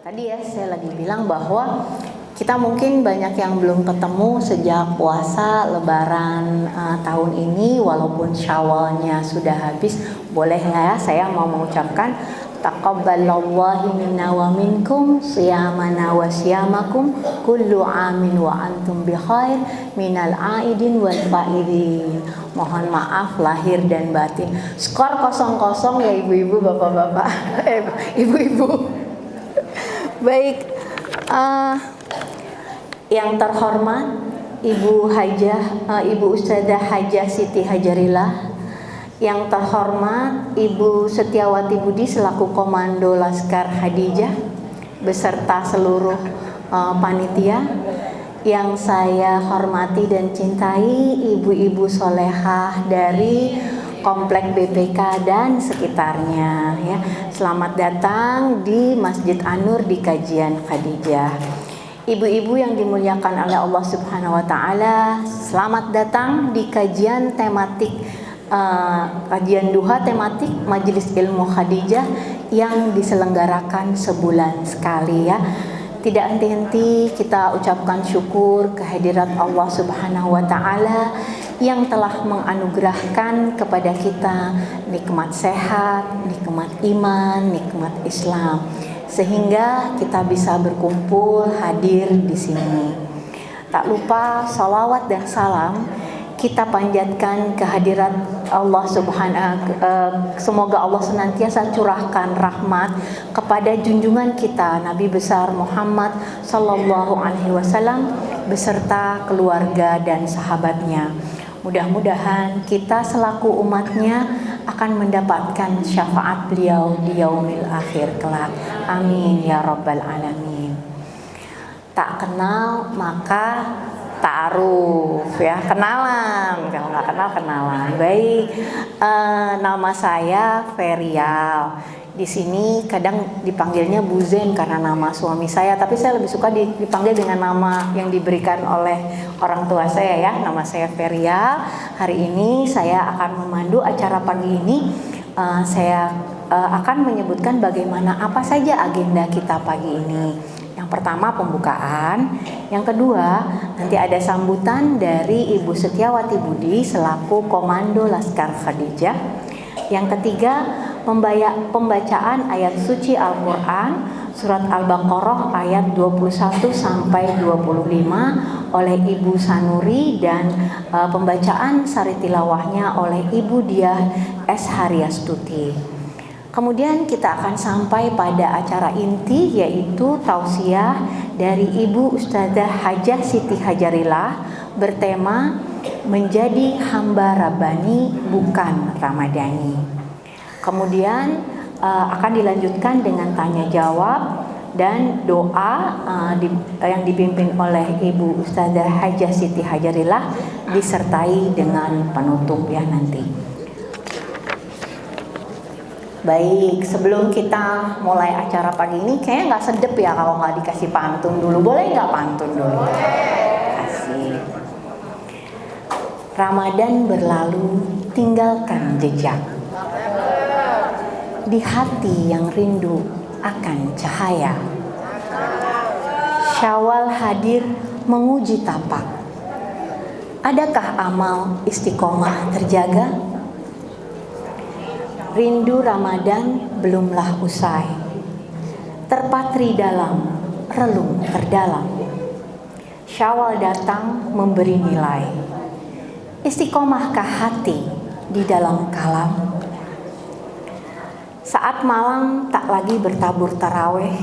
Tadi ya saya lagi bilang bahwa kita mungkin banyak yang belum ketemu sejak puasa Lebaran tahun ini, walaupun Syawalnya sudah habis. Boleh ya, saya mau mengucapkan taqabbalallahu minna wa minkum siyamana wa siyamakum kullu amin wa antum bi khair minal aidin wal faidin. Mohon maaf lahir dan batin. Skor 0-0 ya ibu-ibu, bapak-bapak, ibu-ibu. Baik, yang terhormat Ibu Ustadzah Hajah Siti Hajarillah, yang terhormat Ibu Setiawati Budi selaku Komando Laskar Khadijah beserta seluruh panitia, yang saya hormati dan cintai ibu-ibu solehah dari Komplek BPK dan sekitarnya ya. Selamat datang di Masjid An-Nur di kajian Khadijah. Ibu-ibu yang dimuliakan oleh Allah Subhanahu wa taala, selamat datang di kajian tematik kajian duha tematik Majelis Ilmu Khadijah yang diselenggarakan sebulan sekali ya. Tidak henti-henti kita ucapkan syukur kehadirat Allah Subhanahu wa taala yang telah menganugerahkan kepada kita nikmat sehat, nikmat iman, nikmat Islam, sehingga kita bisa berkumpul hadir di sini. Tak lupa salawat dan salam kita panjatkan kehadirat Allah semoga Allah senantiasa curahkan rahmat kepada junjungan kita Nabi besar Muhammad sallallahu alaihi wasallam beserta keluarga dan sahabatnya. Mudah-mudahan kita selaku umatnya akan mendapatkan syafaat beliau di yaumil akhir kelak. Amin ya rabbal alamin. Tak kenal maka ta'aruf ya, kenalan. Kalau nggak kenal kenalan. Baik, nama saya Ferial. Di sini kadang dipanggilnya Bu Zen karena nama suami saya, tapi saya lebih suka dipanggil dengan nama yang diberikan oleh orang tua saya ya. Nama saya Ferial. Hari ini saya akan memandu acara pagi ini. Saya akan menyebutkan bagaimana apa saja agenda kita pagi ini. Yang pertama pembukaan, yang kedua nanti ada sambutan dari Ibu Setiawati Budi selaku Komando Laskar Khadijah. Yang ketiga pembacaan ayat suci Al-Quran surat Al-Baqarah ayat 21 sampai 25 oleh Ibu Sanuri dan pembacaan sari tilawahnya oleh Ibu Diah S. Haryastuti. Kemudian kita akan sampai pada acara inti yaitu tausiah dari Ibu Ustadzah Hajah Siti Hajarillah bertema menjadi hamba Rabbani bukan Ramadhani. Kemudian akan dilanjutkan dengan tanya jawab dan doa yang dipimpin oleh Ibu Ustadzah Hajah Siti Hajarillah disertai dengan penutup ya nanti. Baik, sebelum kita mulai acara pagi ini kayaknya nggak sedep ya kalau nggak dikasih pantun dulu. Boleh nggak pantun dulu? Kasih. Ramadan berlalu, tinggalkan jejak. Di hati yang rindu akan cahaya. Syawal hadir menguji tapak. Adakah amal istiqomah terjaga? Rindu Ramadan belumlah usai, terpatri dalam relung terdalam. Syawal datang memberi nilai. Istiqomahkah hati di dalam kalam? Saat malam tak lagi bertabur taraweh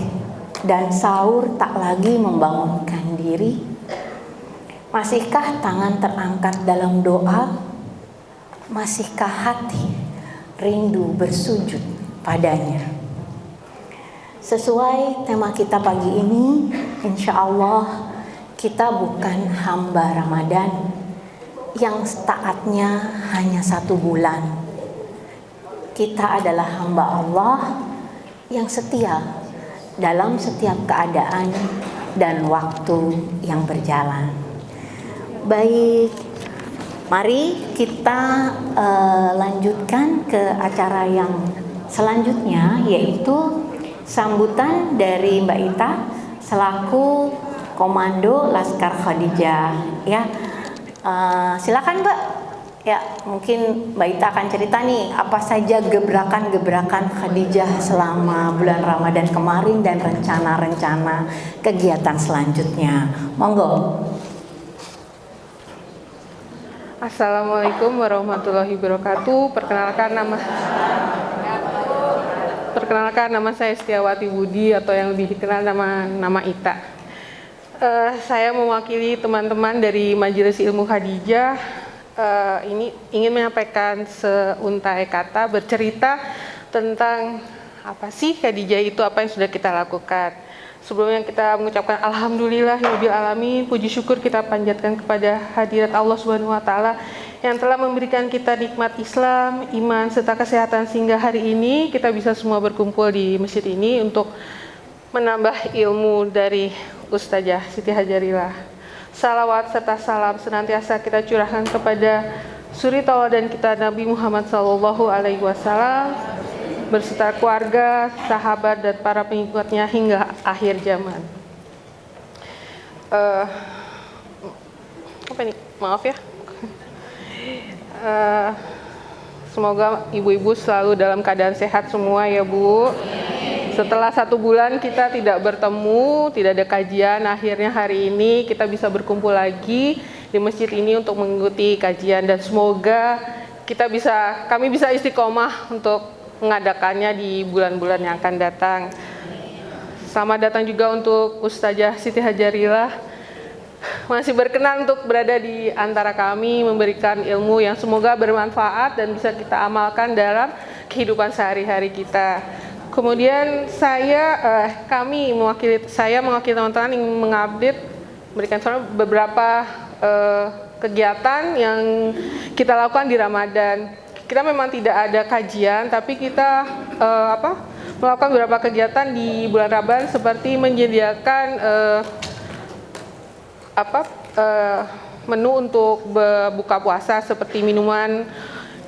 dan sahur tak lagi membangunkan diri. Masihkah tangan terangkat dalam doa? Masihkah hati rindu bersujud padanya? Sesuai tema kita pagi ini, insya Allah kita bukan hamba Ramadan yang taatnya hanya 1 bulan. Kita adalah hamba Allah yang setia dalam setiap keadaan dan waktu yang berjalan. Baik, mari kita lanjutkan ke acara yang selanjutnya, yaitu sambutan dari Mbak Ita selaku Komando Laskar Khadijah ya. Silakan Mbak. Ya, mungkin Mbak Ita akan cerita nih apa saja gebrakan-gebrakan Khadijah selama bulan Ramadan kemarin dan rencana-rencana kegiatan selanjutnya. Monggo. Assalamualaikum warahmatullahi wabarakatuh. Perkenalkan nama saya Setiawati Budi atau yang lebih dikenal nama Ita. Saya mewakili teman-teman dari Majelis Ilmu Khadijah. Ini ingin menyampaikan seuntai kata bercerita tentang apa sih Khadijah itu, apa yang sudah kita lakukan. Sebelumnya kita mengucapkan alhamdulillahirabbil alamin, puji syukur kita panjatkan kepada hadirat Allah Subhanahu wa taala yang telah memberikan kita nikmat Islam, iman serta kesehatan sehingga hari ini kita bisa semua berkumpul di masjid ini untuk menambah ilmu dari Ustazah Siti Hajarillah. Salawat serta salam senantiasa kita curahkan kepada suri tauladan kita Nabi Muhammad SAW berserta keluarga, sahabat dan para pengikutnya hingga akhir zaman. Maaf ya. Semoga ibu-ibu selalu dalam keadaan sehat semua ya Bu. Setelah 1 bulan kita tidak bertemu, tidak ada kajian, akhirnya hari ini kita bisa berkumpul lagi di masjid ini untuk mengikuti kajian dan semoga kami bisa istiqomah untuk mengadakannya di bulan-bulan yang akan datang. Selamat datang juga untuk Ustazah Siti Hajarillah, masih berkenan untuk berada di antara kami, memberikan ilmu yang semoga bermanfaat dan bisa kita amalkan dalam kehidupan sehari-hari kita. Kemudian kami mewakili teman-teman yang mengupdate, memberikan beberapa kegiatan yang kita lakukan di Ramadan. Kita memang tidak ada kajian, tapi kita melakukan beberapa kegiatan di bulan Ramadan seperti menyediakan menu untuk buka puasa seperti minuman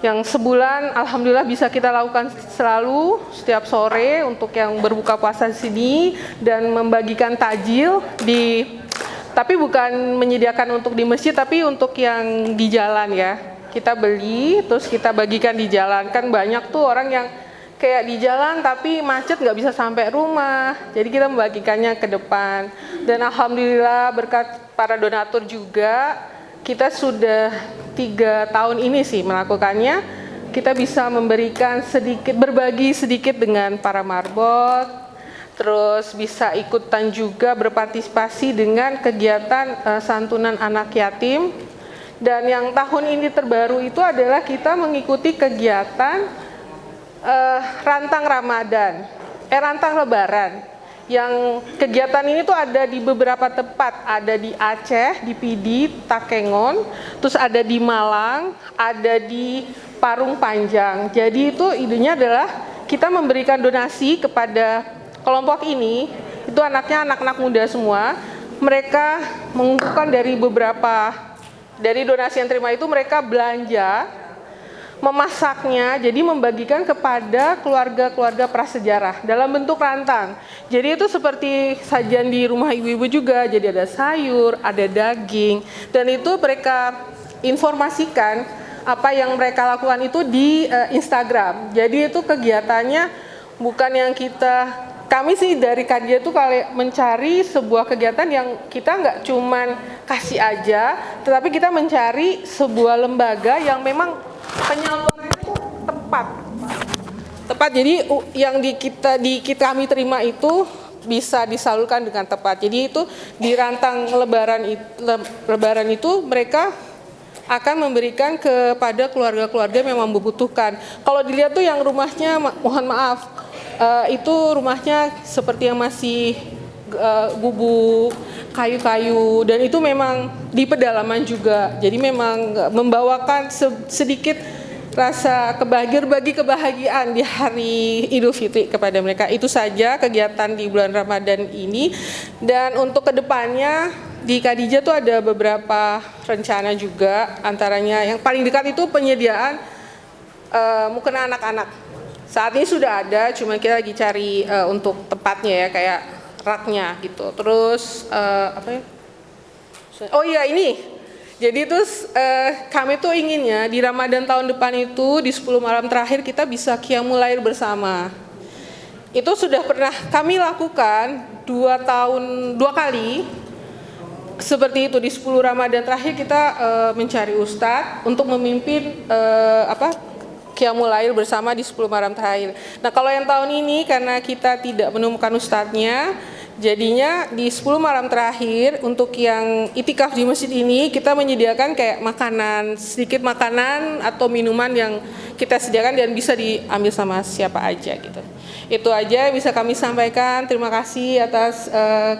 yang sebulan alhamdulillah bisa kita lakukan selalu setiap sore untuk yang berbuka puasa di sini dan membagikan takjil tapi bukan menyediakan untuk di masjid tapi untuk yang di jalan ya. Kita beli terus kita bagikan di jalan. Kan banyak tuh orang yang kayak di jalan tapi macet nggak bisa sampai rumah. Jadi kita membagikannya ke depan. Dan alhamdulillah berkat para donatur juga kita sudah 3 tahun ini sih melakukannya. Kita bisa berbagi sedikit dengan para marbot, terus bisa ikutan juga berpartisipasi dengan kegiatan santunan anak yatim. Dan yang tahun ini terbaru itu adalah kita mengikuti kegiatan rantang Lebaran. Yang kegiatan ini tuh ada di beberapa tempat, ada di Aceh, di Pidi, Takengon, terus ada di Malang, ada di Parung Panjang. Jadi itu idenya adalah kita memberikan donasi kepada kelompok ini, itu anak-anak muda semua. Mereka mengumpulkan dari donasi yang terima itu mereka belanja, memasaknya, jadi membagikan kepada keluarga-keluarga prasejarah dalam bentuk rantang. Jadi itu seperti sajian di rumah ibu-ibu juga, jadi ada sayur, ada daging, dan itu mereka informasikan apa yang mereka lakukan itu di Instagram. Jadi itu kegiatannya bukan yang kami sih dari Khadijah itu kali mencari sebuah kegiatan yang kita nggak cuman kasih aja, tetapi kita mencari sebuah lembaga yang memang penyalurannya itu tepat. Jadi yang kami terima itu bisa disalurkan dengan tepat. Jadi itu di rantang lebaran itu mereka akan memberikan kepada keluarga-keluarga yang memang membutuhkan. Kalau dilihat tuh yang rumahnya, mohon maaf, itu rumahnya seperti yang masih gubuk, kayu-kayu, dan itu memang di pedalaman juga. Jadi memang membawakan sedikit rasa berbagi kebahagiaan di hari Idul Fitri kepada mereka. Itu saja kegiatan di bulan Ramadan ini. Dan untuk kedepannya di Khadijah tuh ada beberapa rencana juga. Antaranya yang paling dekat itu penyediaan mukena anak-anak. Saat ini sudah ada, cuma kita lagi cari untuk tempatnya ya, kayak raknya gitu. Terus apa ya? Oh iya ini. Jadi terus kami tuh inginnya di Ramadan tahun depan itu di 10 malam terakhir kita bisa qiyamul lail bersama. Itu sudah pernah kami lakukan 2 kali. Seperti itu di 10 Ramadan terakhir kita mencari ustadz untuk memimpin qiyamul lail bersama di 10 malam terakhir. Nah, kalau yang tahun ini karena kita tidak menemukan ustadznya, jadinya di 10 malam terakhir untuk yang itikaf di masjid ini kita menyediakan kayak sedikit makanan atau minuman yang kita sediakan dan bisa diambil sama siapa aja gitu. Itu aja bisa kami sampaikan. Terima kasih atas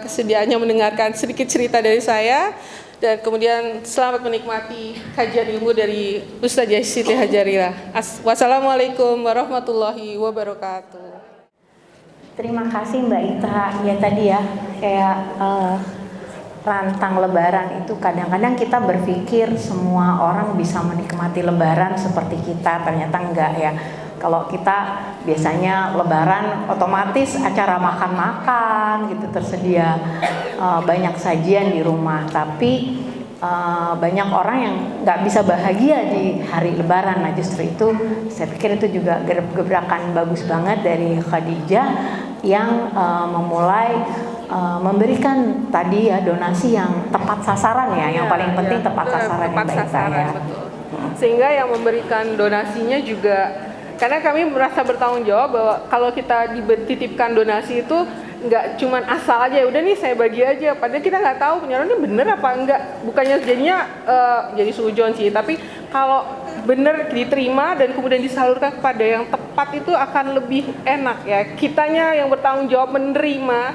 kesediaannya mendengarkan sedikit cerita dari saya. Dan kemudian selamat menikmati kajian ilmu dari Ustazah Siti Hajarillah. Wassalamualaikum warahmatullahi wabarakatuh. Terima kasih Mbak Ita. Ya tadi ya, kayak rantang lebaran itu kadang-kadang kita berpikir semua orang bisa menikmati lebaran seperti kita, ternyata enggak ya. Kalau kita biasanya lebaran otomatis acara makan-makan gitu tersedia, banyak sajian di rumah, tapi banyak orang yang nggak bisa bahagia di hari lebaran. Nah justru itu saya pikir itu juga gebrakan bagus banget dari Khadijah yang memulai memberikan tadi ya donasi yang tepat sasaran ya, yang paling penting tepat sasaran yang baik saya. Sehingga yang memberikan donasinya juga, karena kami merasa bertanggung jawab bahwa kalau kita dititipkan donasi itu nggak cuman asal aja, udah nih saya bagi aja, padahal kita nggak tahu penyalurannya bener apa enggak. Bukannya jadinya jadi suujon sih, tapi kalau bener diterima dan kemudian disalurkan kepada yang tepat itu akan lebih enak ya. Kitanya yang bertanggung jawab menerima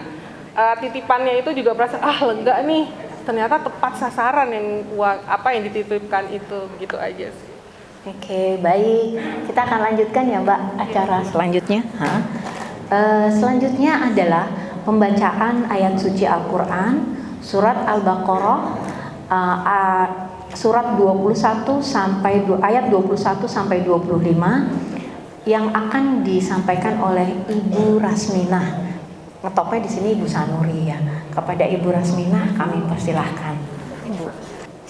titipannya itu juga merasa lega nih, ternyata tepat sasaran yang apa yang dititipkan itu, gitu aja sih. Oke, baik. Kita akan lanjutkan ya Mbak acara selanjutnya. Selanjutnya adalah pembacaan ayat suci Al-Quran, surat Al-Baqarah, surat 21 sampai ayat 21 sampai 25 yang akan disampaikan oleh Ibu Rasminah. Ngetopnya di sini Ibu Sanuri ya. Kepada Ibu Rasminah kami persilahkan. Ibu.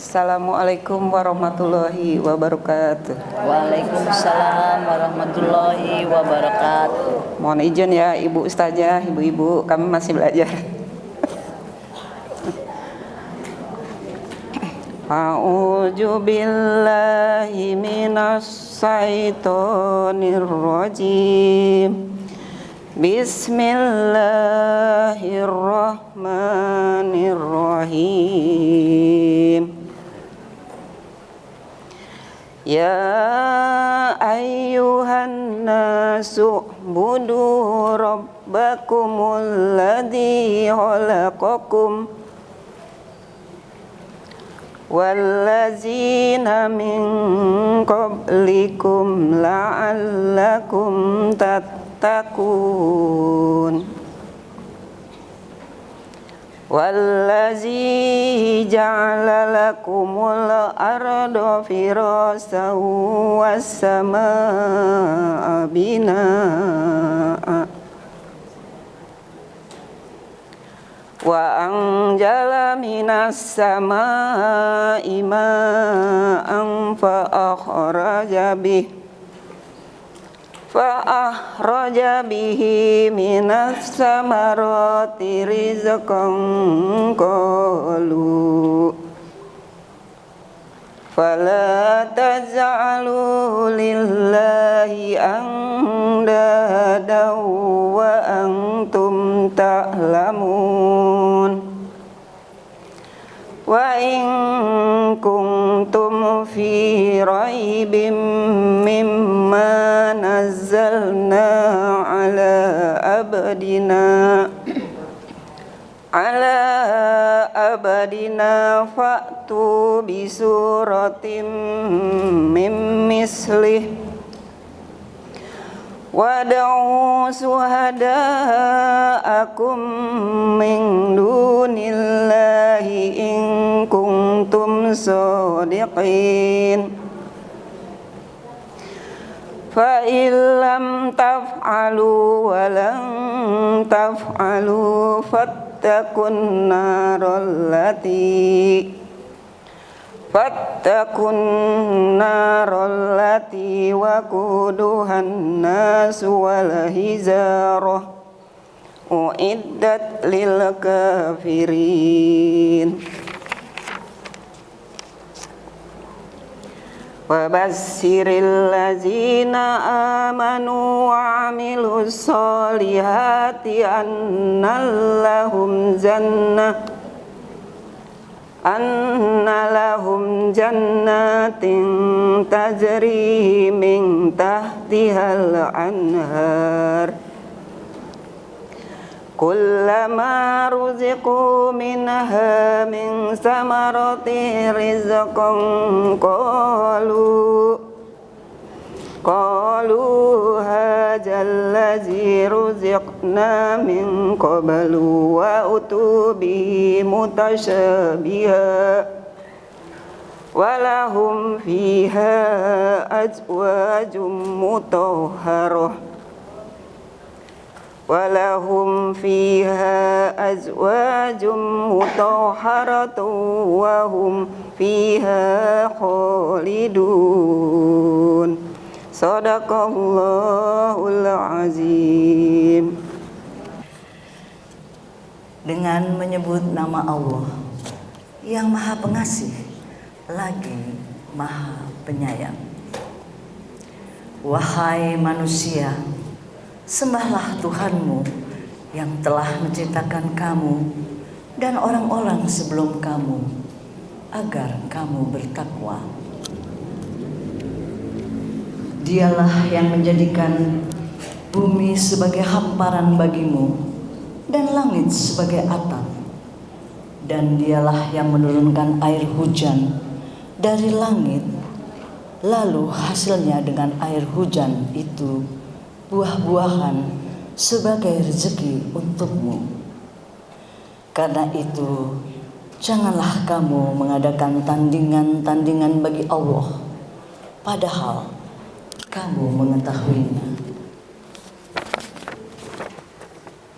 Assalamualaikum warahmatullahi wabarakatuh. Waalaikumsalam warahmatullahi wabarakatuh. Mohon izin ya Ibu Ustazah, Ibu-ibu, kami masih belajar. A'udzu billahi minas syaitonir rajim. Bismillahirrahmanirrahim. Ya ayyuhan nasu budu rabbakumul ladzi khalaqakum wallazina min qablikum la'allakum tattaqun. Wallazi ja'ala lakumul arda firasan was samaa'a binaa'a wa anjala minas samaa'i ma'an fa akhraja bihi minas samarati rizqan qalu fala taj'alu lillahi andadan wa antum ta'lamun. Wa in kuntum fi raibim mimma nazzalna ala abadina fa'tu bi suratim mim mislih wad'u suhada'akum min dunillahi in kuntum shadiqin فإن لم تفعلوا ولن تفعلوا فاتقوا النار التي وقودها الناس والحجارة أعدت للكافرين وبشر الذين آمنوا وعملوا الصالحات أن لهم جنات تجري من تحتها الأنهار كلما رزقوا منها من ثمرة رزقا قالوا هذا الذي رزقنا من قبل وأتوا به متشابها ولهم فيها أزواج مطهرة وهم فيها خالدون Sadaqallahul azim. Dengan menyebut nama Allah yang Maha Pengasih lagi Maha Penyayang. Wahai manusia, sembahlah Tuhanmu yang telah menciptakan kamu dan orang-orang sebelum kamu agar kamu bertakwa. Dialah yang menjadikan bumi sebagai hamparan bagimu dan langit sebagai atap. Dan dialah yang menurunkan air hujan dari langit, lalu hasilnya dengan air hujan itu buah-buahan sebagai rezeki untukmu. Karena itu, janganlah kamu mengadakan tandingan-tandingan bagi Allah, padahal kamu mengetahuinya.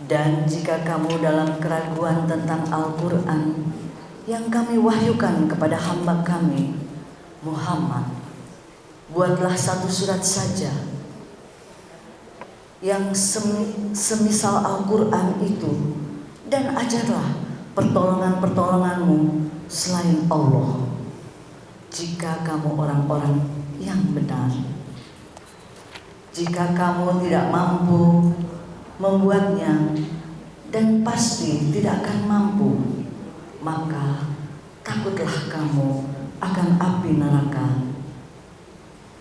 Dan jika kamu dalam keraguan tentang Al-Quran yang kami wahyukan kepada hamba kami, Muhammad, buatlah satu surat saja yang semisal Al-Quran itu, dan ajarlah pertolongan-pertolonganmu selain Allah, jika kamu orang-orang yang benar. Jika kamu tidak mampu membuatnya, dan pasti tidak akan mampu, maka takutlah kamu akan api neraka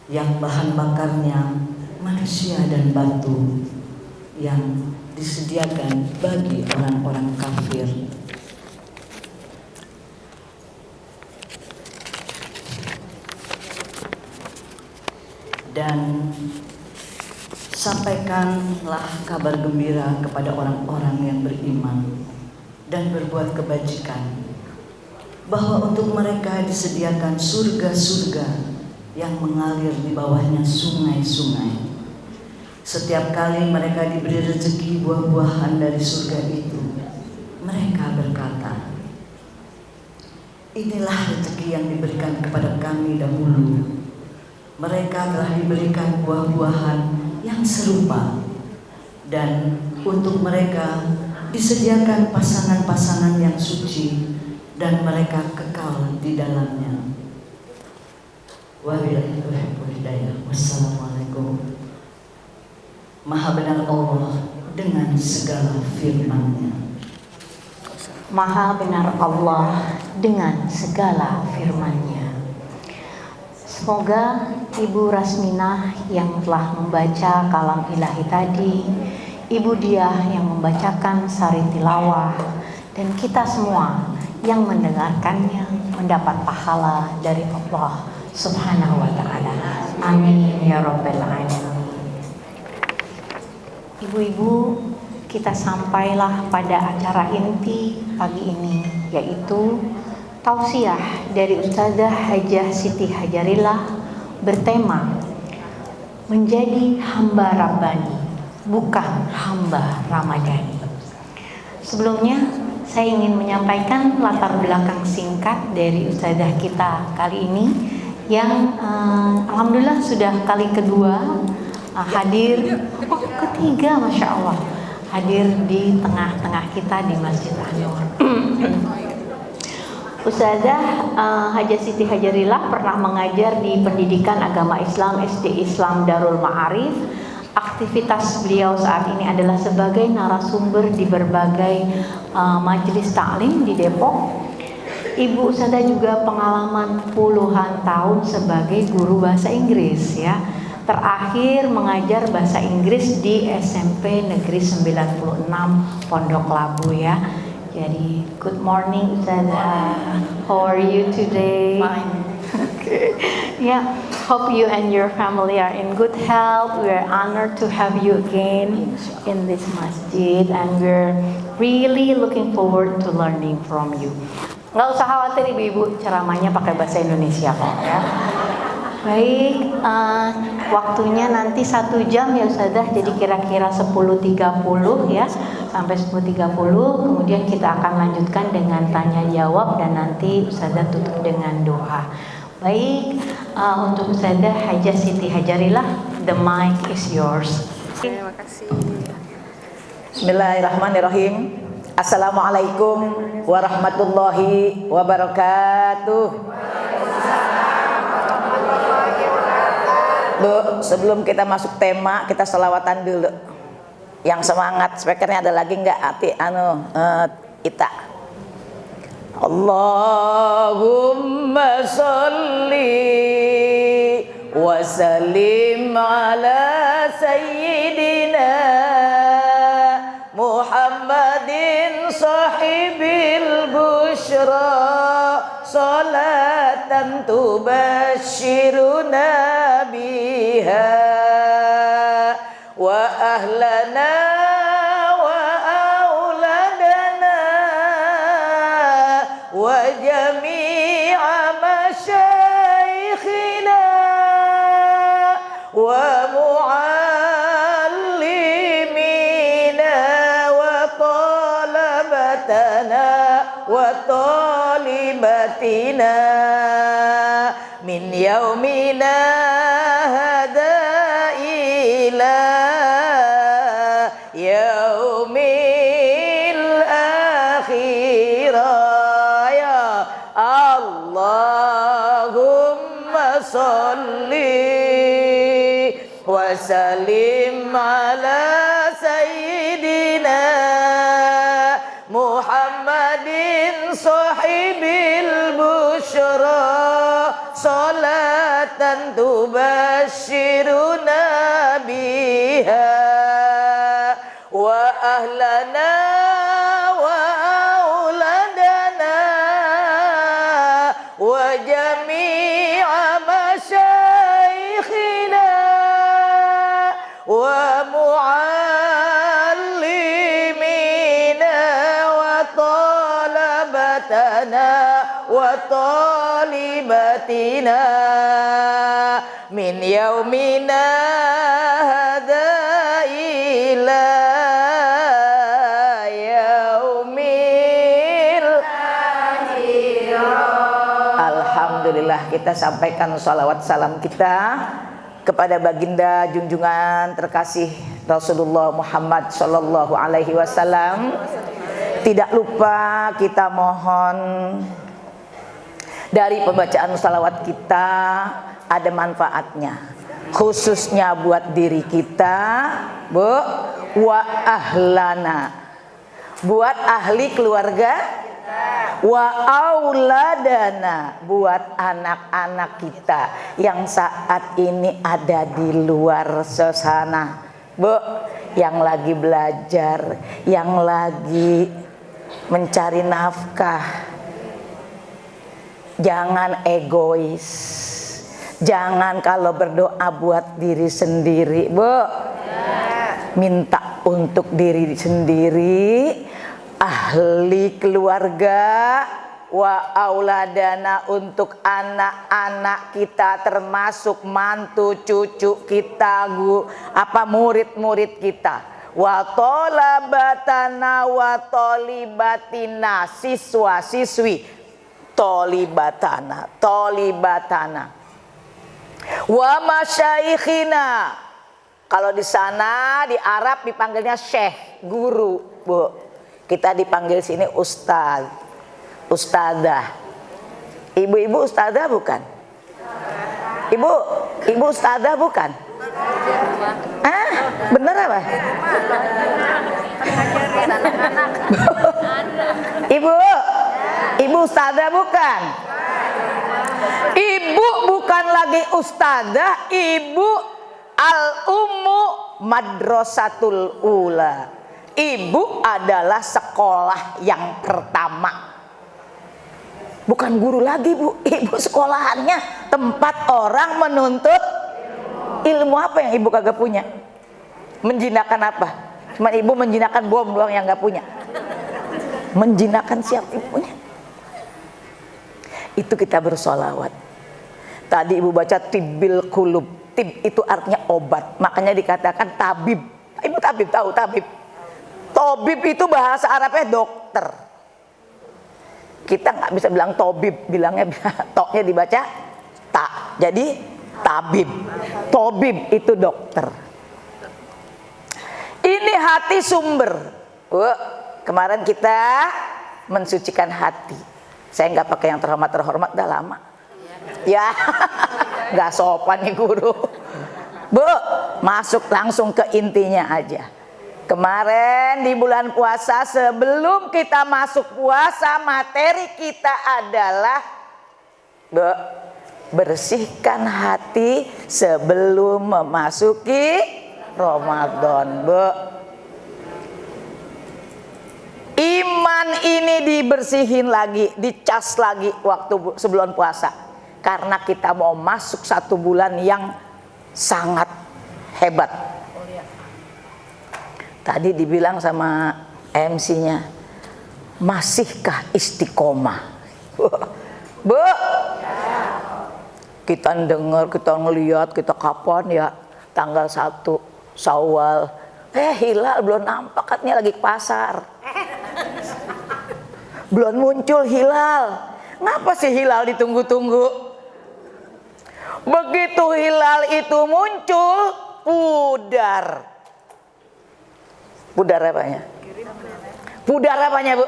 yang bahan bakarnya manusia dan batu, yang disediakan bagi orang-orang kafir. Dan sampaikanlah kabar gembira kepada orang-orang yang beriman dan berbuat kebajikan, bahwa untuk mereka disediakan surga-surga yang mengalir di bawahnya sungai-sungai. Setiap kali mereka diberi rezeki buah-buahan dari surga itu, mereka berkata, inilah rezeki yang diberikan kepada kami dahulu. Mereka telah diberikan buah-buahan yang serupa, dan untuk mereka disediakan pasangan-pasangan yang suci, dan mereka kekal di dalamnya. Wabillahi taufiq wal hidayah. Wassalamualaikum. Maha benar Allah dengan segala firman-Nya. Maha benar Allah dengan segala firman-Nya. Semoga Ibu Rasminah yang telah membaca kalam ilahi tadi, Ibu Diah yang membacakan sari tilawah, dan kita semua yang mendengarkannya mendapat pahala dari Allah Subhanahu wa ta'ala. Amin ya rabbal alamin. Ibu-ibu, kita sampailah pada acara inti pagi ini, yaitu tausiah dari Ustazah Hajah Siti Hajarillah bertema menjadi hamba Rabbani, bukan hamba Ramadhani. Sebelumnya saya ingin menyampaikan latar belakang singkat dari ustadzah kita kali ini yang alhamdulillah sudah kali kedua hadir, ketiga Masya Allah, hadir di tengah-tengah kita di Masjid An-Nur. Ustazah Hajah Siti Hajarillah pernah mengajar di Pendidikan Agama Islam SD Islam Darul Ma'arif. Aktivitas beliau saat ini adalah sebagai narasumber di berbagai majelis taklim di Depok. Ibu Ustazah juga pengalaman puluhan tahun sebagai guru bahasa Inggris ya. Terakhir mengajar bahasa Inggris di SMP Negeri 96 Pondok Labu ya. Jadi, good morning Ustazah. How are you today? Fine. Okay. Yeah, hope you and your family are in good health. We are honored to have you again in this masjid, and we're really looking forward to learning from you. Nggak usah khawatir ibu-ibu, ceramahnya pakai bahasa Indonesia kok ya. Baik, waktunya nanti 1 jam ya Ustazah, jadi kira-kira 10.30 ya, sampai 10.30. Kemudian kita akan lanjutkan dengan tanya jawab dan nanti Ustazah tutup dengan doa. Baik, untuk Ustazah Hajah Siti Hajarillah, the mic is yours. Terima kasih. Bismillahirrahmanirrahim. Assalamualaikum warahmatullahi wabarakatuh. Bu, sebelum kita masuk tema, kita selawatan dulu. Yang semangat, speakernya ada lagi nggak? Ita. Allahumma sholli wa sallim ala sayyidina Muhammadin sahibil bushra salatan tubashiruna biha wa ahlana wa auladana wa jami'a masyaikhina wa muallimina wa talabatana wa talibatina min yaumina hada ila yaumil akhirah ya Allahumma sholli wa sallim ala sayyidina Muhammadin sahibil bushra salatan tubashiruna biha wa ahlana wa auladana wa jami'a masyaikhina wa muallimina wa talabatana wa talibatina min yaumina hadha ila yaumil akhirah. Alhamdulillah, kita sampaikan salawat salam kita kepada baginda junjungan terkasih Rasulullah Muhammad sallallahu alaihi wasallam. Tidak lupa kita mohon dari pembacaan salawat kita ada manfaatnya, khususnya buat diri kita, Bu, wa ahlana, buat ahli keluarga, wa auladana, buat anak-anak kita yang saat ini ada di luar sana, Bu, yang lagi belajar, yang lagi mencari nafkah. Jangan egois. Jangan kalau berdoa buat diri sendiri, Bu. Minta untuk diri sendiri, ahli keluarga, wa auladana, untuk anak-anak kita termasuk mantu cucu kita, murid-murid kita, wa tolabatana wa tolibatina, siswa-siswi tolibatana wa masyaikhina. Kalau di sana di Arab dipanggilnya syekh, guru, Bu. Kita dipanggil sini ustaz, ustadzah. Ibu-ibu ustadzah bukan? Ibu ustadzah bukan? Bener apa? Ibu ustadzah bukan? Ibu bukan lagi ustadzah, ibu al-ummu madrasatul ula. Ibu adalah sekolah yang pertama. Bukan guru lagi, Bu. Ibu sekolahannya tempat orang menuntut ilmu. Apa yang ibu kagak punya? Menjinakkan apa? Cuma ibu menjinakkan bom doang yang gak punya. Menjinakkan siapa ibunya? Itu kita bersolawat. Tadi ibu baca tibbil kulub. Tib itu artinya obat, makanya dikatakan tabib. Ibu tabib tahu tabib? Tabib itu bahasa Arabnya dokter. Kita nggak bisa bilang tabib, bilangnya toknya dibaca tak. Jadi tabib. Tabib itu dokter. Ini hati sumber. Kemarin kita mensucikan hati. Saya nggak pakai yang terhormat, udah lama. Ya, nggak sopan nih guru. Bu, masuk langsung ke intinya aja. Kemarin di bulan puasa, sebelum kita masuk puasa, materi kita adalah bersihkan hati sebelum memasuki Ramadan. Iman ini dibersihin lagi, dicas lagi waktu sebelum puasa. Karena kita mau masuk 1 bulan yang sangat hebat. Tadi dibilang sama MC-nya, masihkah istiqomah? Bu, kita dengar, kita ngelihat, kita kapan ya tanggal 1 Syawal. Hilal belum nampak, katanya lagi ke pasar. Belum muncul hilal. Ngapa sih hilal ditunggu-tunggu? Begitu hilal itu muncul, pudar. Pudar apanya? Pudar apanya, Bu?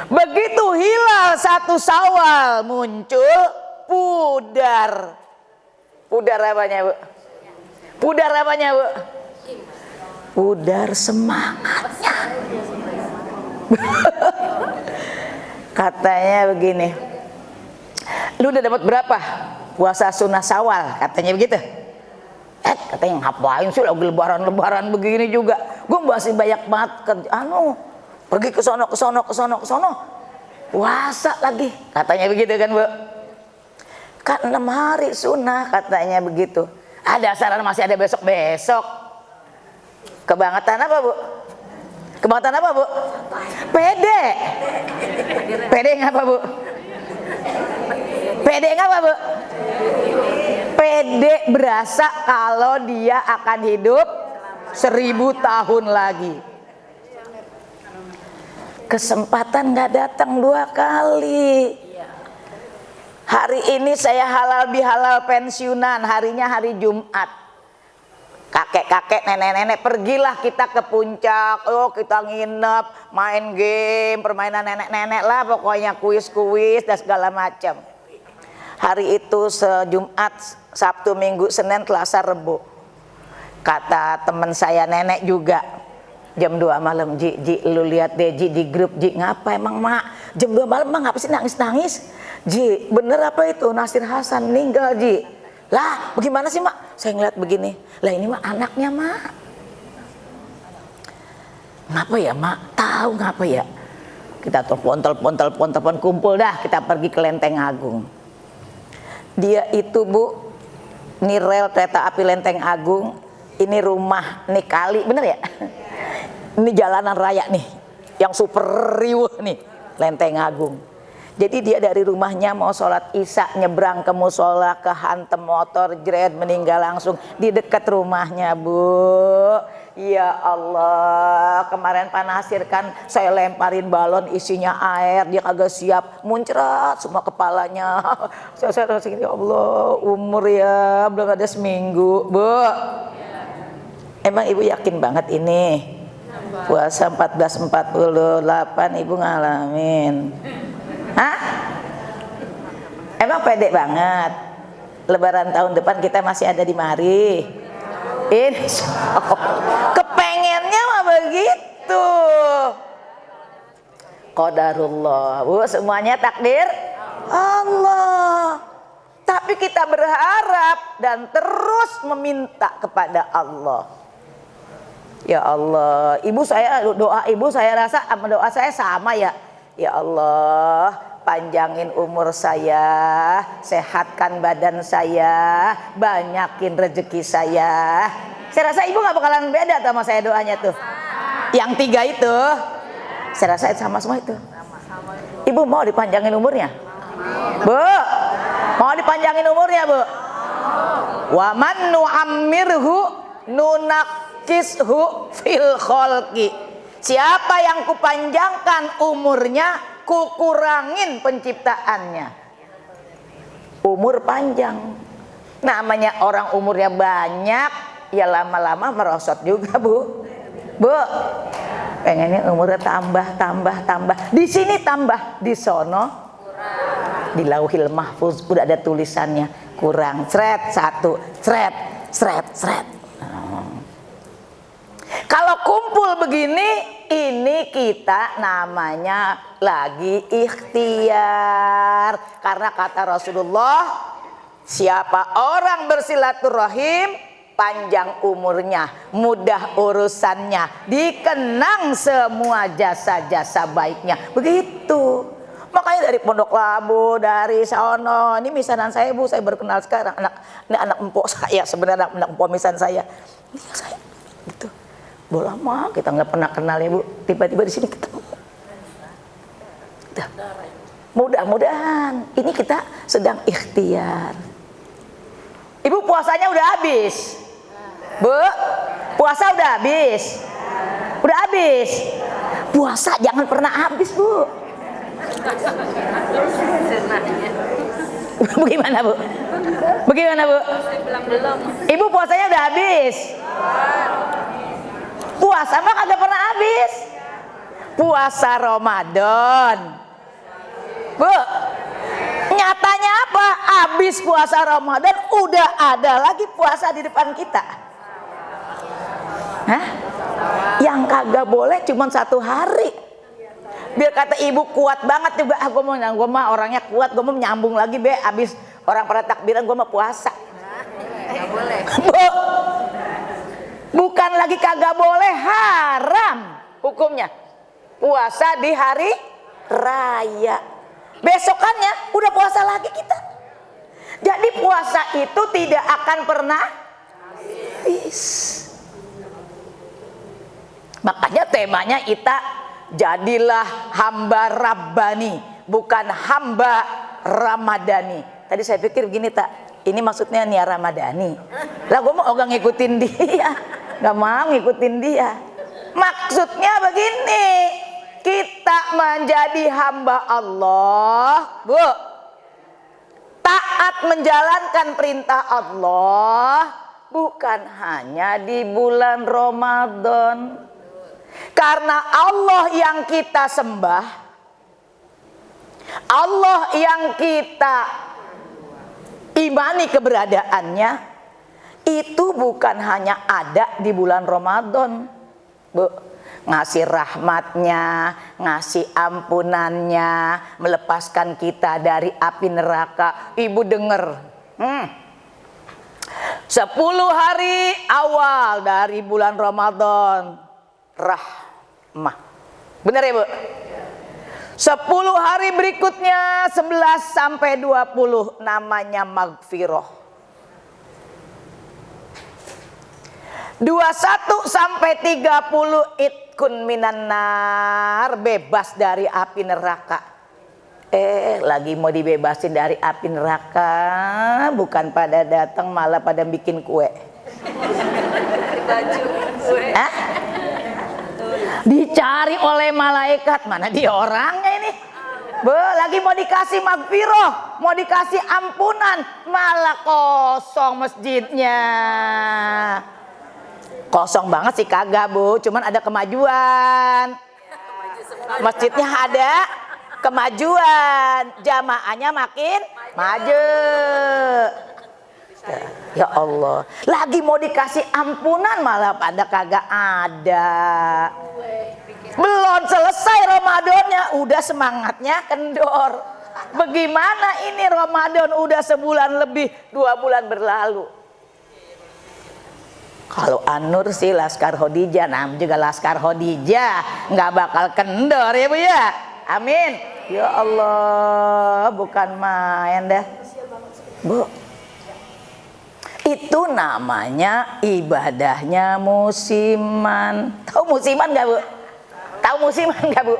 Begitu hilal 1 Syawal muncul, pudar. Pudar apanya, Bu? Pudar apanya, Bu? Pudar semangatnya. Katanya begini, lu udah dapat berapa puasa sunnah Syawal? Katanya begitu. Katanya ngapain sih lagi lebaran begini juga? Gue masih banyak banget pergi ke sono. Puasa lagi. Katanya begitu kan, Bu? Kan 6 hari sunnah, katanya begitu. Ada saran masih ada besok-besok. Kebangetan apa, Bu? Kebangetan apa, Bu? Pede. Pede ngapa, Bu? Pede ngapa, Bu? Pede berasa kalau dia akan hidup 1000 tahun lagi. Kesempatan gak datang 2 kali. Hari ini saya halal bihalal pensiunan, harinya hari Jumat. Kakek-kakek, nenek-nenek, pergilah kita ke puncak. Kita nginep, main game, permainan nenek-nenek lah, pokoknya kuis-kuis dan segala macam. Hari itu Jumat, Sabtu, Minggu, Senin, Selasa, Rebo. Kata teman saya nenek juga, jam 2 malam, Ji, lu lihat deh Ji di grup, Ji, ngapa emang mak? Jam 2 malam mak ngapa sih nangis-nangis? Ji, bener apa itu? Nasir Hasan meninggal, Ji. Lah, bagaimana sih mak? Saya ngeliat begini, lah ini mah anaknya mak. Ngapa ya mak? Tahu ngapa ya? Kita telepon kumpul dah, kita pergi ke Lenteng Agung. Dia itu, Bu, ini rel kereta api Lenteng Agung, ini rumah, nih kali, bener ya? Ini jalanan raya nih, yang super riuh nih, Lenteng Agung. Jadi dia dari rumahnya mau sholat isya nyebrang ke musola, kehantem motor, jret, meninggal langsung di dekat rumahnya, Bu. Ya Allah, kemarin Pak Nasir kan saya lemparin balon isinya air, dia kagak siap, muncrat semua kepalanya. Saya rasa ya Allah, umur ya belum ada seminggu, Bu. Emang Ibu yakin banget ini puasa 1448 Ibu ngalamin? Hah? Emang pede banget? Lebaran tahun depan kita masih ada di mari. Insya Allah. Kepengennya mah begitu. Qadarullah, Bu, semuanya takdir Allah. Tapi kita berharap dan terus meminta kepada Allah. Ya Allah, Ibu saya doa Ibu saya rasa sama doa saya sama ya. Ya Allah, panjangin umur saya, sehatkan badan saya, banyakin rezeki saya. Saya rasa Ibu gak bakalan beda sama saya doanya tuh. Yang 3 itu, saya rasa sama semua itu. Ibu mau dipanjangin umurnya? Bu, mau dipanjangin umurnya, Bu? Wa man nu'ammirhu nunakishu fil kholqi. Siapa yang kupanjangkan umurnya, kukurangin penciptaannya. Umur panjang. Namanya orang umurnya banyak, ya lama-lama merosot juga, Bu. Bu, pengennya umurnya tambah. Di sini tambah, di sono di Lauhil Mahfuz udah ada tulisannya kurang. Sret 1, sret. Kalau kumpul begini, ini kita namanya lagi ikhtiar. Karena kata Rasulullah, siapa orang bersilaturahim, panjang umurnya, mudah urusannya, dikenang semua jasa-jasa baiknya. Begitu. Makanya dari Pondok Labu, dari Saono, ini misanan saya, Bu, saya baru kenal sekarang. Ini anak empok saya, sebenarnya anak empok misan saya. Ini saya, gitu. Udah lama kita nggak pernah kenal ya, Bu. Tiba-tiba di sini ketemu. Mudah-mudahan ini kita sedang ikhtiar. Ibu puasanya udah habis, Bu. Puasa udah habis. Udah habis. Puasa jangan pernah habis, Bu. Bagaimana, Bu? Bagaimana, Bu? Ibu puasanya udah habis. Puasa mah kagak pernah habis. Puasa Ramadan, Bu, nyatanya apa? Habis puasa Ramadan udah ada lagi puasa di depan kita. Hah? Yang kagak boleh cuma 1 hari. Biar kata Ibu kuat banget juga, gue mah orangnya kuat, gue mau nyambung lagi be. Habis orang pada takbiran gue mah puasa. Nggak boleh. Bu, bukan lagi kagak boleh, haram hukumnya. Puasa di hari raya. Besokannya udah puasa lagi kita. Jadi puasa itu tidak akan pernah habis. Makanya temanya kita jadilah hamba Rabbani, bukan hamba Ramadhani. Tadi saya pikir gini, tak, ini maksudnya Nia Ramadhani. Lah gue mau gak ngikutin dia, gak mau ngikutin dia. Maksudnya begini, kita menjadi hamba Allah, Bu, taat menjalankan perintah Allah, bukan hanya di bulan Ramadan. Karena Allah yang kita sembah, Allah yang kita imani keberadaannya, itu bukan hanya ada di bulan Ramadan, Bu. Ngasih rahmatnya, ngasih ampunannya, melepaskan kita dari api neraka. Ibu denger, 10 hari awal dari bulan Ramadan, rahmah. Benar ya, Bu? 10 hari berikutnya 11 sampai 20 namanya magfirah. 21 sampai 30 itkun minan nar, bebas dari api neraka. lagi mau dibebasin dari api neraka, bukan pada datang malah pada bikin kue. Hah? Dicari oleh malaikat, mana dia orangnya ini? Lagi mau dikasih magfirah, mau dikasih ampunan, malah kosong masjidnya. Kosong banget sih kagak Bu, cuman ada kemajuan. Masjidnya ada kemajuan, jamaahnya makin maju. Ya Allah, lagi mau dikasih ampunan malah pada kagak ada. Belum selesai Ramadannya udah semangatnya kendor. Bagaimana ini Ramadan udah sebulan lebih, 2 bulan berlalu. Kalau An-Nur sih Laskar Khadijah, nah juga Laskar Khadijah nggak bakal kendor ya Bu ya. Amin. Ya Allah, bukan main dah. Bu, itu namanya ibadahnya musiman. Tahu musiman nggak Bu? Tahu musiman nggak Bu?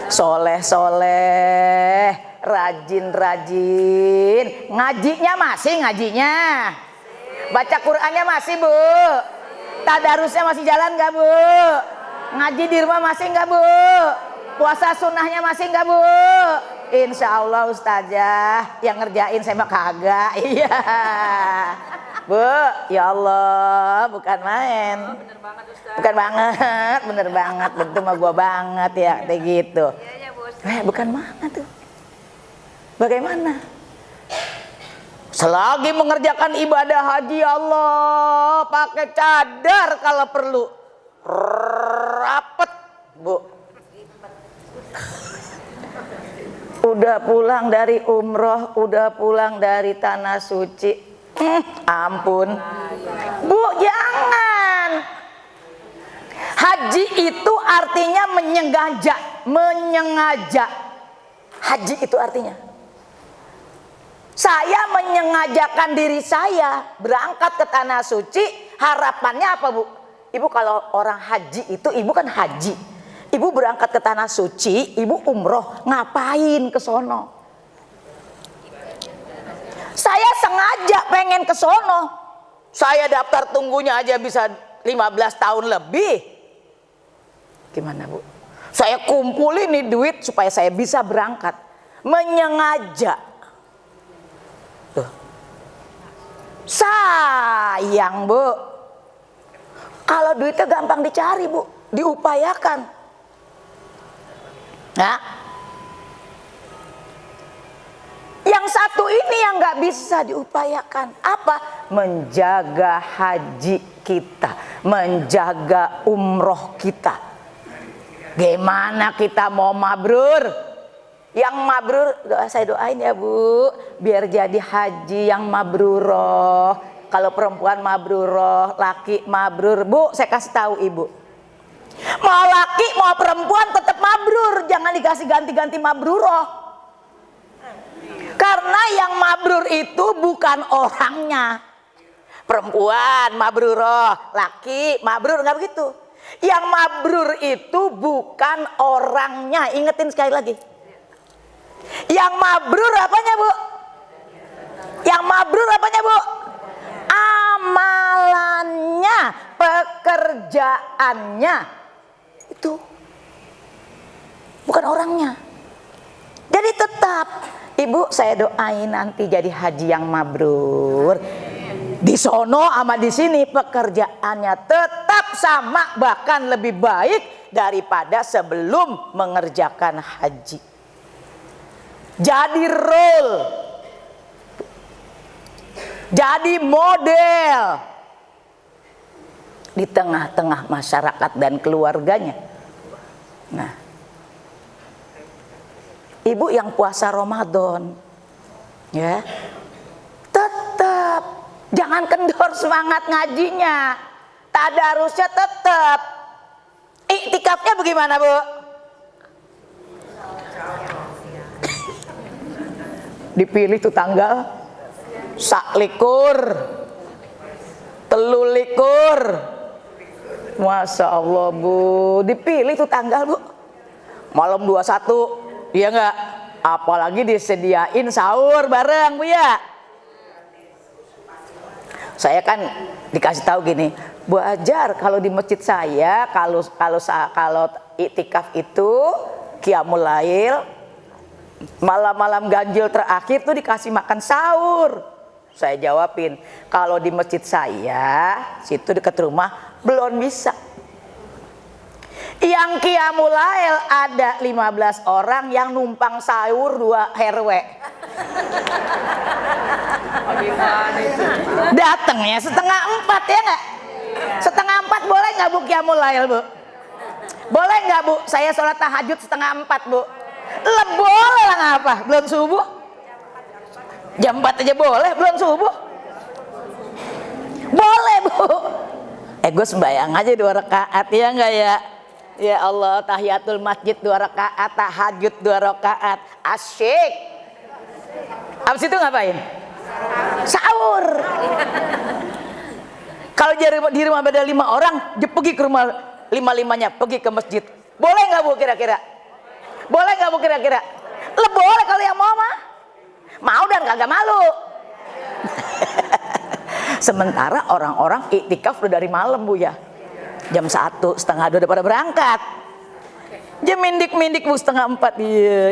Soleh-soleh, rajin-rajin. Ngajinya masih ngajinya. Baca Qur'annya masih Bu. Tadarusnya masih jalan nggak Bu? Ngaji di rumah masih nggak Bu? Puasa sunnahnya masih nggak Bu? Insya Allah Ustazah yang ngerjain saya mah kagak. Iya Bu, ya Allah bukan main. Bukan banget, bener banget, betul mah gua banget ya kayak gitu. Bukan mana tuh? Bagaimana? Selagi mengerjakan ibadah haji Allah pakai cadar kalau perlu, rapet Bu. Udah pulang dari umroh, udah pulang dari tanah suci, ampun Bu, jangan. Haji itu artinya menyengaja. Haji itu artinya saya menyengajakan diri saya berangkat ke tanah suci. Harapannya apa Bu? Ibu kalau orang haji itu, ibu kan haji, ibu berangkat ke tanah suci, ibu umroh, ngapain ke sono? Saya sengaja pengen ke sono. Saya daftar tunggunya aja bisa 15 tahun lebih. Gimana Bu? Saya kumpulin nih duit supaya saya bisa berangkat. Menyengaja. Tuh. Sayang Bu. Kalau duitnya gampang dicari Bu, diupayakan. Nah, yang satu ini yang nggak bisa diupayakan. Apa? Menjaga haji kita, menjaga umroh kita. Gimana kita mau mabrur? Yang mabrur, saya doain ya Bu, biar jadi haji yang mabruroh. Kalau perempuan mabruroh, laki mabrur. Bu, saya kasih tahu Ibu, mau laki mau perempuan tetap mabrur, jangan dikasih ganti-ganti mabruroh. Karena yang mabrur itu bukan orangnya. Perempuan mabruroh, laki mabrur, nggak begitu. Yang mabrur itu bukan orangnya. Ingetin sekali lagi. Yang mabrur apanya Bu? Yang mabrur apanya Bu? Amalannya, pekerjaannya. Itu bukan orangnya. Jadi tetap Ibu, saya doain nanti jadi haji yang mabrur. Di sono sama di sini pekerjaannya tetap sama, bahkan lebih baik daripada sebelum mengerjakan haji. Jadi role, jadi model di tengah-tengah masyarakat dan keluarganya. Nah, Ibu yang puasa Ramadan, ya, tetap jangan kendor semangat ngajinya, tadarusnya tetap. Iktikafnya bagaimana Bu? Dipilih tuh tanggal saklikur, telulikur, Masya Allah Bu, dipilih tuh tanggal Bu. Malam 21, iya enggak? Apalagi disediain sahur bareng, Bu ya. Saya kan dikasih tahu gini, Bu Ajar, kalau di masjid saya kalau iktikaf itu qiyamul lail, malam-malam ganjil terakhir tuh dikasih makan sahur. Saya jawabin, kalau di masjid saya situ dekat rumah belum bisa. Yang qiyamul lail ada 15 orang yang numpang sahur 2 RW. Datangnya 3:30 ya nggak? 3:30 boleh nggak Bu qiyamul lail, Bu? Boleh nggak Bu? Saya sholat tahajud 3:30, Bu. Boleh lah, ngapa? Belum subuh? Jam 4 aja boleh, belum subuh? Boleh, Bu. Gue sembayang aja 2 rakaat ya nggak ya? Ya Allah, tahiyatul masjid 2 rakaat, tahajud 2 rakaat, asyik. Abis itu ngapain? Sahur. Kalau di rumah beda 5 orang, dia pergi ke rumah 5-5-nya, pergi ke masjid. Boleh nggak Bu kira-kira? Boleh nggak Bu kira-kira? Boleh kalau yang mau mah. Mau dan kagak malu. Sementara orang-orang iktikaf udah dari malam, Bu ya. Jam 1, setengah 2 udah pada berangkat. Jam mindik-mindik Bu 3:30.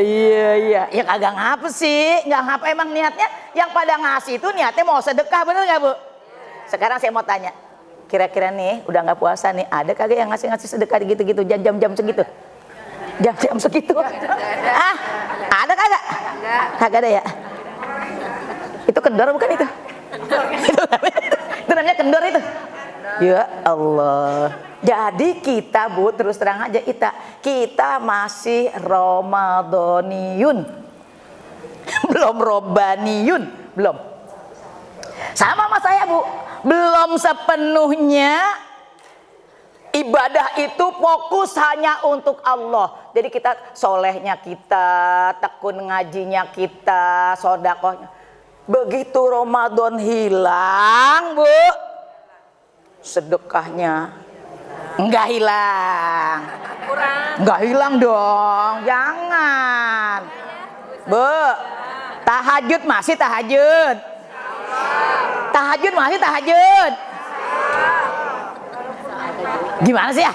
Iya. Ya kagak ngapa sih? Nggak ngapa emang niatnya. Yang pada ngasih itu niatnya mau sedekah, bener nggak Bu? Sekarang saya mau tanya. Kira-kira nih udah nggak puasa nih, ada kagak yang ngasih sedekah gitu-gitu jam-jam segitu? Jam-jam segitu? Ah, ada kagak? Kagak ada ya? Itu kendor bukan itu? Itu namanya kendor itu. Ya Allah. Jadi kita Bu, terus terang aja kita masih Ramadhaniyun. Belum Robbaniyun, belum. Sama saya Bu, belum sepenuhnya ibadah itu fokus hanya untuk Allah. Jadi kita solehnya kita, tekun ngajinya kita, sodakohnya. Begitu Ramadan hilang Bu, sedekahnya enggak hilang. Enggak hilang dong, jangan. Bu, tahajud masih tahajud. Tahajud masih tahajud. Gimana sih ya?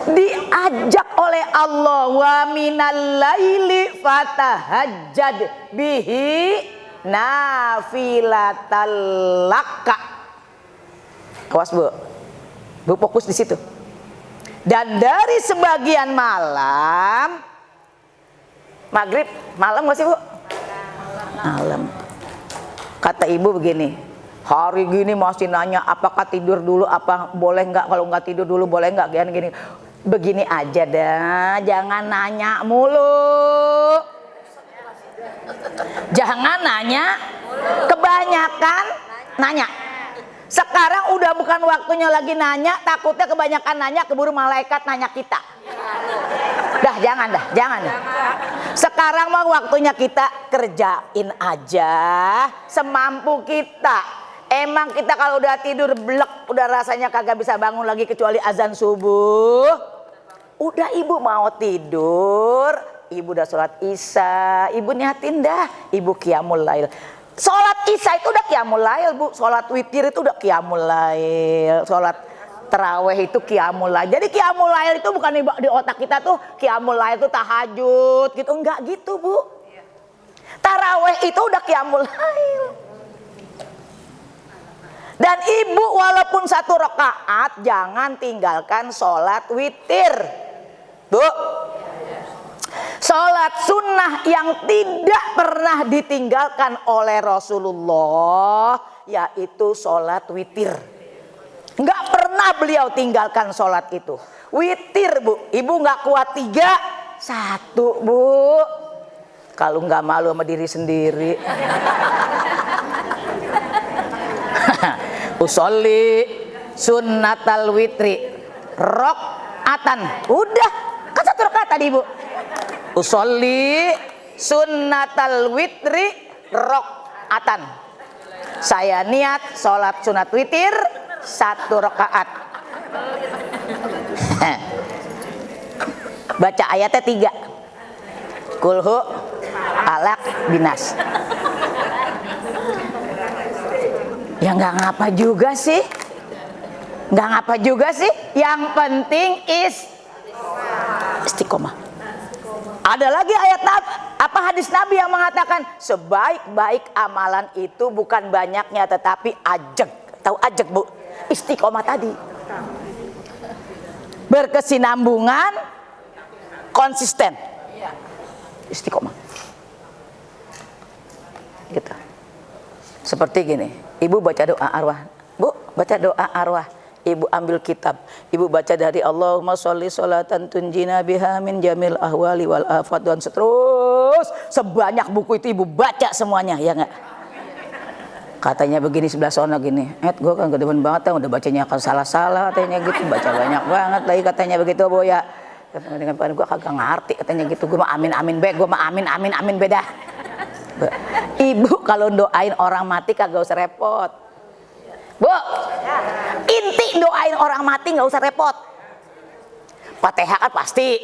Diajak oleh Allah, wa minal laili fatahajjad bihi nafilatal laka. Awas Bu, Bu fokus di situ. Dan dari sebagian malam, maghrib malam nggak sih Bu? Malam. Kata ibu begini, hari gini masih nanya apakah tidur dulu, apa boleh nggak, kalau nggak tidur dulu boleh nggak, gini. Begini aja dah, jangan nanya mulu. Jangan nanya, kebanyakan nanya. Sekarang udah bukan waktunya lagi nanya, takutnya kebanyakan nanya keburu malaikat nanya kita. Jangan dah. Sekarang mah waktunya kita kerjain aja semampu kita. Emang kita kalau udah tidur blek, udah rasanya kagak bisa bangun lagi kecuali azan subuh. Udah ibu mau tidur, ibu udah sholat isya, ibu niatin dah, ibu qiyamul lail. Sholat isya itu udah qiyamul lail Bu, sholat witir itu udah qiyamul lail, sholat taraweh itu qiyamul lail. Jadi qiyamul lail itu bukan di otak kita tuh qiyamul lail itu tahajud gitu, enggak gitu Bu. Taraweh itu udah qiyamul lail. Dan ibu walaupun 1 rakaat jangan tinggalkan sholat witir Bu. Sholat sunnah yang tidak pernah ditinggalkan oleh Rasulullah yaitu sholat witir. Nggak pernah beliau tinggalkan sholat itu. Witir Bu, ibu nggak kuat 3, 1 Bu. Kalau nggak malu sama diri sendiri. Usolli sunnatal witri rokatan. Udah, kan 1 rakaat tadi Bu. Usolli sunnatal witri rokatan. Saya niat sholat sunat witir 1 rakaat. Baca ayatnya 3. kulhu alak binas. Ya nggak ngapa juga sih, nggak ngapa juga sih. Yang penting istiqomah. Ada lagi ayat apa hadis Nabi yang mengatakan sebaik-baik amalan itu bukan banyaknya tetapi ajeg. Tahu ajeg Bu? Istiqomah tadi. Berkesinambungan, konsisten. Istiqomah. Gitu. Seperti gini, ibu baca doa arwah. Bu, baca doa arwah. Ibu ambil kitab, ibu baca dari Allahumma sholli sholatan tunjina biha min jamil ahwali wal afat, dan seterus sebanyak buku itu ibu baca semuanya, ya enggak? Katanya begini sebelah sana gini, gue kan kedemen banget udah bacanya kan salah-salah katanya gitu, baca banyak banget lagi katanya begitu Bu ya. Dengan gue kagak ngerti katanya gitu, gue mah amin beg, gue mah amin beda. Ibu kalau doain orang mati kagak usah repot. Bu, inti doain orang mati nggak usah repot. Fatihah kan pasti.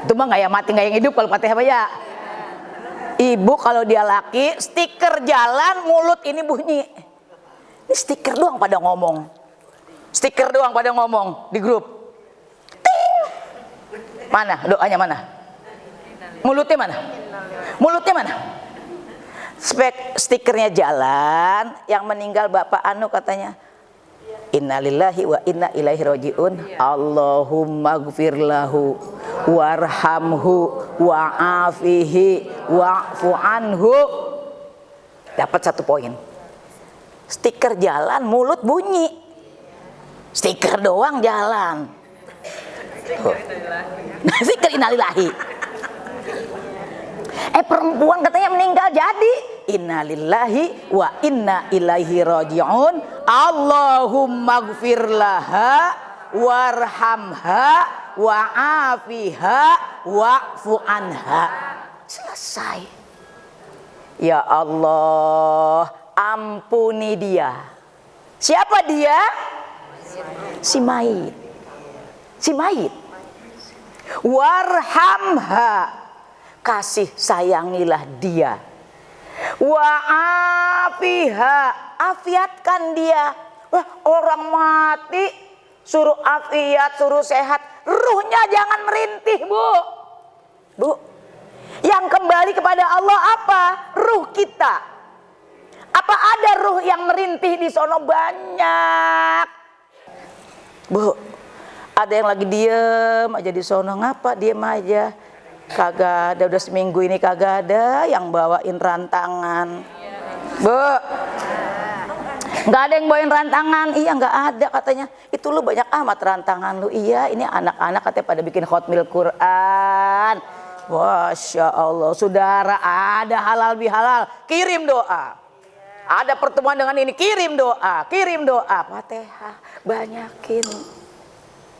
Itu mah nggak yang mati nggak yang hidup kalau Fatihah mah ya. Ibu kalau dia laki, stiker jalan mulut ini bunyi. Ini stiker doang pada ngomong. Stiker doang pada ngomong di grup. Ting. Mana doanya mana? Mulutnya mana? Mulutnya mana? Stikernya jalan, yang meninggal Bapak Anu katanya innalillahi wa inna ilaihi rajiun, Allahumma gfir lahu warhamhu wa'afihi wa'fu anhu. Dapat 1 poin. Stiker jalan, mulut bunyi. Stiker doang jalan. Stiker innalillahi. Perempuan katanya meninggal jadi innalillahi wa inna ilaihi raji'un, Allahumma gfir laha warhamha wa'afiha wa'fu anha. Selesai. Ya Allah, ampuni dia. Siapa dia? Si mayit. Si mayit. Warhamha, kasih sayangilah dia. Wa'afiha, afiatkan dia. Wah, orang mati suruh afiat, suruh sehat, ruhnya jangan merintih Bu. Bu, yang kembali kepada Allah apa? Ruh kita. Apa ada ruh yang merintih di sono? Banyak Bu. Ada yang lagi diem aja di sono, ngapa diem aja? Kagak ada, udah seminggu ini kagak ada yang bawain rantangan. Bu, nggak ada yang bawain rantangan. Iya nggak ada katanya. Itu lu banyak amat rantangan lu. Iya, ini anak-anak katanya pada bikin khotmil Quran. Masya Allah, saudara, ada halal bihalal, kirim doa. Ada pertemuan dengan ini, kirim doa, kirim doa. Fatihah banyakin.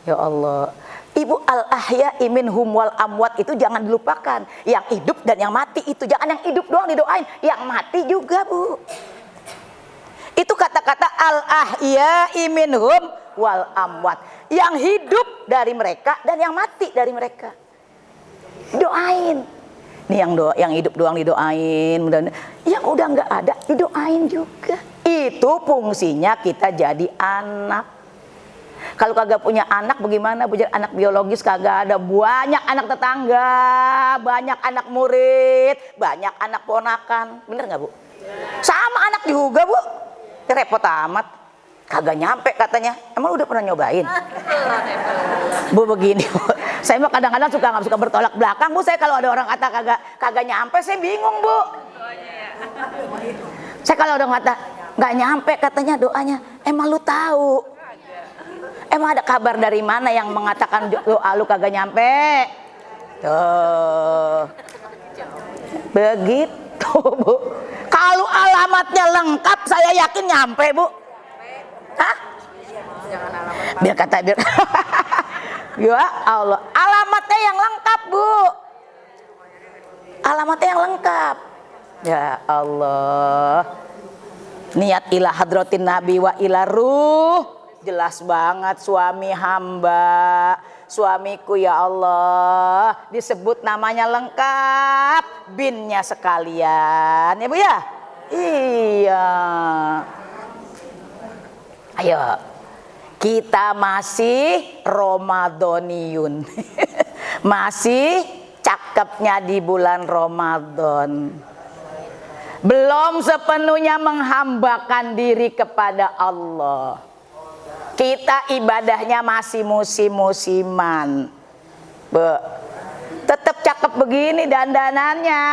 Ya Allah. Ibu al-ahya'i minhum wal amwat itu jangan dilupakan. Yang hidup dan yang mati itu. Jangan yang hidup doang didoain, yang mati juga Bu. Itu kata-kata al-ahya'i minhum wal amwat. Yang hidup dari mereka dan yang mati dari mereka. Doain. Nih yang hidup doang didoain. Yang udah nggak ada didoain juga. Itu fungsinya kita jadi anak. Kalau kagak punya anak bagaimana? Punya anak biologis kagak ada. Banyak anak tetangga, banyak anak murid, banyak anak ponakan. Bener nggak Bu? Sama anak juga Bu. Repot amat. Kagak nyampe katanya. Emang udah pernah nyobain? Bu begini Bu. Saya mah kadang-kadang nggak suka bertolak belakang Bu. Saya kalau ada orang kata kagak nyampe, saya bingung Bu. Saya kalau ada kata nggak nyampe katanya doanya, emang lu tahu? Emang ada kabar dari mana yang mengatakan doa lu kagak nyampe? Tuh. Begitu Bu. Kalau alamatnya lengkap saya yakin nyampe Bu. Hah? Biar kata biar. Ya Allah, alamatnya yang lengkap Bu. Alamatnya yang lengkap. Ya Allah. Niat ila hadratin nabi wa ila ruh. Jelas banget suami hamba suamiku ya Allah, disebut namanya lengkap, binnya sekalian ya Bu ya. Iya. Ayo, kita masih Ramadhaniun. Masih cakepnya di bulan Ramadan. Belum sepenuhnya menghambakan diri kepada Allah. Kita ibadahnya masih musim-musiman. Tetap cakep begini dandanannya.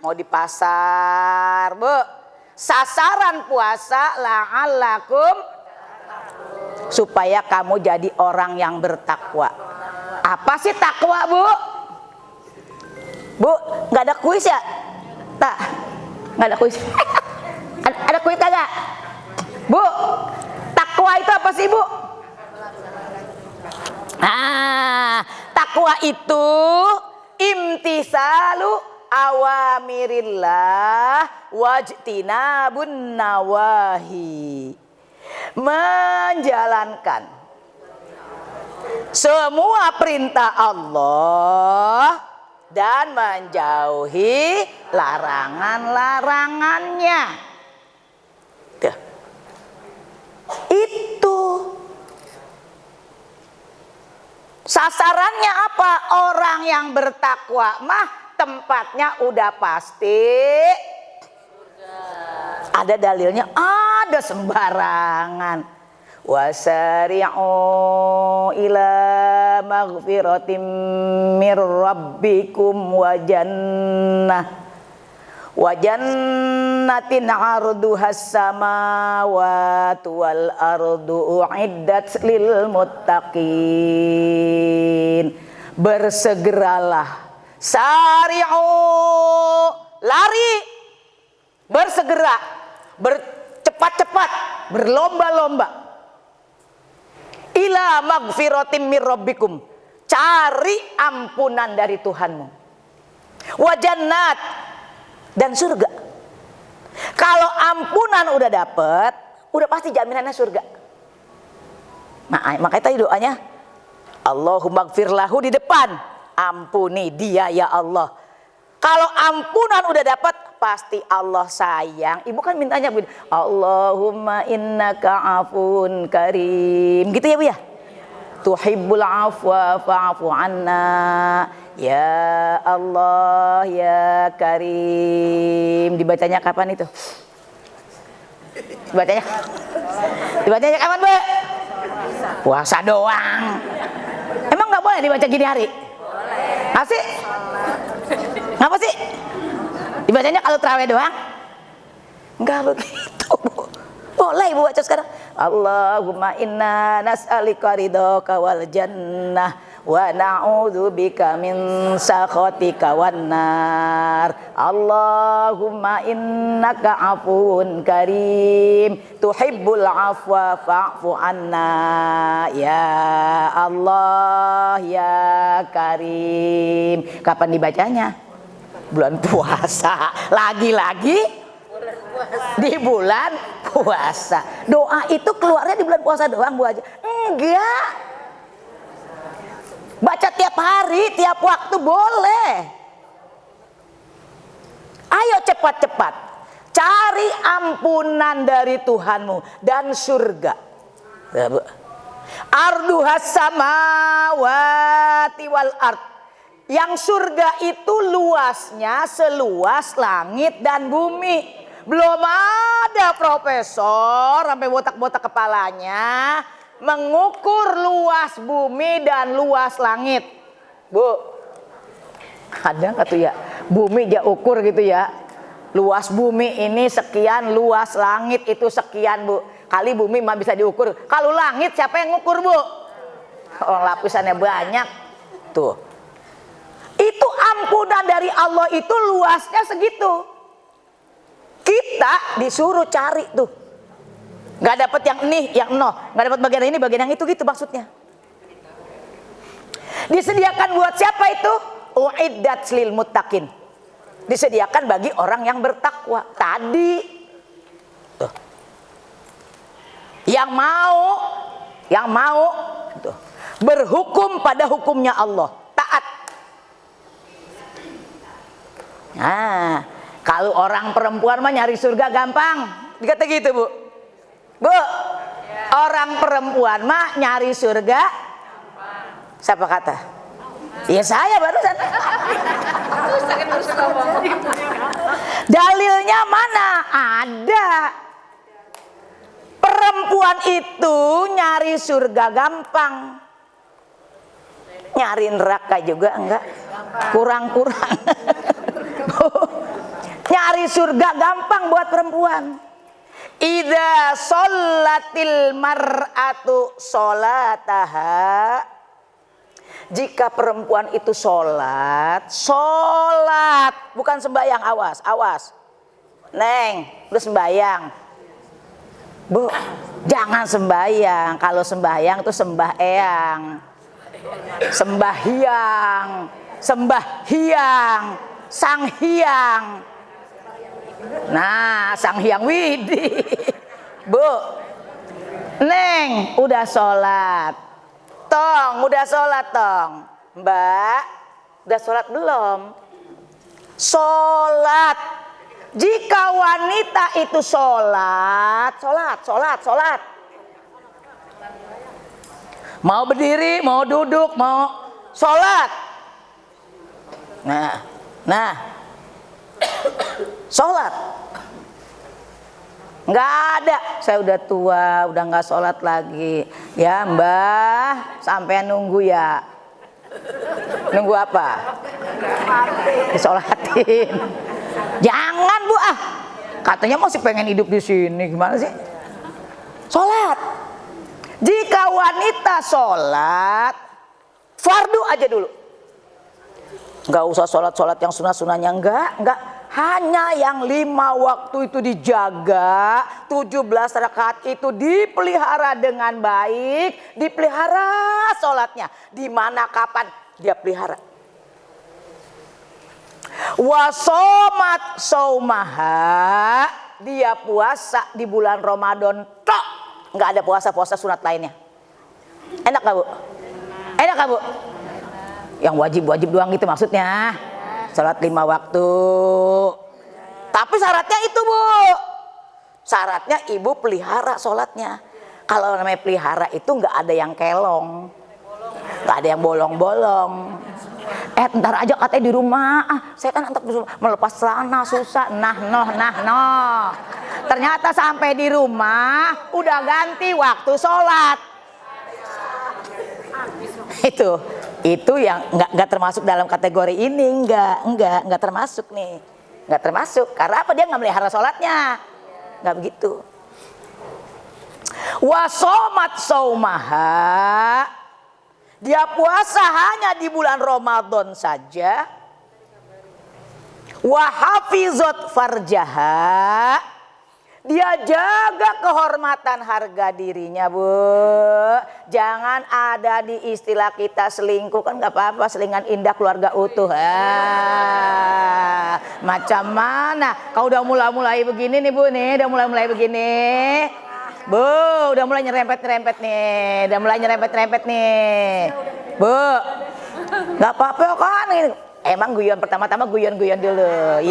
Mau di pasar, Bu. Sasaran puasa la'allakum supaya kamu jadi orang yang bertakwa. Apa sih takwa, Bu? Bu, nggak ada kuis ya? Tak, nggak ada kuis. Ada kuis kagak? Bu, takwa itu apa sih, Bu? Takwa itu imtisalu awamirillah wajtinabun nawahi. Menjalankan semua perintah Allah dan menjauhi larangan-larangannya. Itu sasarannya apa? Orang yang bertakwa mah tempatnya udah pasti ada dalilnya, ada sembarangan. Wasari'u ila maghfiratim mir rabbikum wa jannatin 'arduhas samawati wal ardu u'iddat lil muttaqin. Bersegeralah, sari'u, lari, bersegera, bercepat-cepat, berlomba-lomba. Ila magfiratim mir rabbikum, cari ampunan dari Tuhanmu. Wa jannat, dan surga. Kalau ampunan udah dapet, udah pasti jaminannya surga. Nah, makanya tadi doanya Allahumma gfir lahu di depan, ampuni dia ya Allah. Kalau ampunan udah dapat, pasti Allah sayang. Ibu kan mintanya begini, Allahumma innaka afun karim, gitu ya Bu ya. Tuhibbul afwa fa'fu anna, ya Allah ya karim. Dibacanya kapan itu? Dibacanya kapan, Bu? Puasa doang. Emang nggak boleh dibaca gini hari? Masih? Ngapa sih? Dibacanya kalau terawih doang? Enggak begitu, Bu. Boleh Ibu baca sekarang. Allahumma inna nas'alika ridhaka wal jannah wa na'udzubika min sakhatika wan nar. Allahumma innaka afuwun karim tuhibbul afwa fa'fu anna, ya Allah ya karim. Kapan dibacanya? Bulan puasa. Lagi-lagi di bulan puasa. Doa itu keluarnya di bulan puasa doang, Bu aja? Enggak. Baca tiap hari, tiap waktu boleh. Ayo cepat-cepat cari ampunan dari Tuhanmu dan surga. Arduhas samawati wal ard. Yang surga itu luasnya seluas langit dan bumi. Belum ada profesor sampai botak-botak kepalanya mengukur luas bumi dan luas langit. Bu, ada nggak tuh ya? Bumi dia ukur gitu ya. Luas bumi ini sekian, luas langit itu sekian, Bu. Kali bumi mah bisa diukur. Kalau langit siapa yang ngukur, Bu? Orang lapisannya banyak. Tuh. Itu ampunan dari Allah itu luasnya segitu. Kita disuruh cari tuh. Gak dapet yang ini, yang no. Gak dapet bagian ini, bagian yang itu gitu maksudnya. Disediakan buat siapa itu? U'iddat lil muttaqin. Disediakan bagi orang yang bertakwa. Tadi tuh. Yang mau tuh. berhukum pada hukumnya Allah, taat. Nah, kalau orang perempuan mah nyari surga gampang, dikata gitu Bu. Bu, orang perempuan mah nyari surga siapa kata? Ya saya barusan. Dalilnya mana? Ada. Perempuan itu nyari surga gampang, nyari neraka juga enggak, kurang-kurang. Nyari surga gampang buat perempuan. Idza sholatil mar'atu sholataha, jika perempuan itu sholat bukan sembahyang, awas Neng, udah sembahyang Bu, jangan sembahyang. Kalau sembahyang itu sembahyang, sang hyang. Nah, sang hyang Widi. Bu, Neng udah sholat. Tong, udah sholat Tong. Mbak, udah sholat belum? Sholat. Jika wanita itu sholat. Mau berdiri, mau duduk, mau sholat. Nah, sholat. Nggak ada, saya udah tua, udah nggak sholat lagi. Ya Mbah, sampai nunggu ya. Nunggu apa? Disolatin. Jangan Bu katanya masih pengen hidup di sini, gimana sih? Sholat. Jika wanita sholat, fardu aja dulu. Nggak usah sholat yang sunah-sunahnya, enggak. Hanya yang 5 waktu itu dijaga, 17 rakaat itu dipelihara dengan baik, dipelihara sholatnya. Di mana kapan dia pelihara. Wasomat saumaha, dia puasa di bulan Ramadan tok, nggak ada puasa sunat lainnya. Enak gak Bu? Enak gak Bu? Yang wajib doang gitu maksudnya. Salat 5 waktu. Tapi syaratnya itu Bu, syaratnya ibu pelihara sholatnya. Kalau namanya pelihara itu nggak ada yang kelong, nggak ada yang bolong-bolong. Ntar aja katanya di rumah, saya kan antar melepas celana susah, noh. Ternyata sampai di rumah udah ganti waktu sholat. Itu yang nggak termasuk dalam kategori ini, nggak termasuk nih, nggak termasuk. Karena apa? Dia nggak melihara sholatnya, nggak begitu. Wasomat saumaha, dia puasa hanya di bulan Ramadan saja. Wahafizot farjaha, dia jaga kehormatan harga dirinya Bu. Jangan ada di istilah kita selingkuh, kan nggak apa-apa, selingan indah keluarga utuh. Macam mana? Kau udah mulai begini nih Bu nih, udah mulai begini. Bu, udah mulai nyerempet nih, Bu, nggak apa-apa kan? Emang guyon pertama-tama guyon dulu,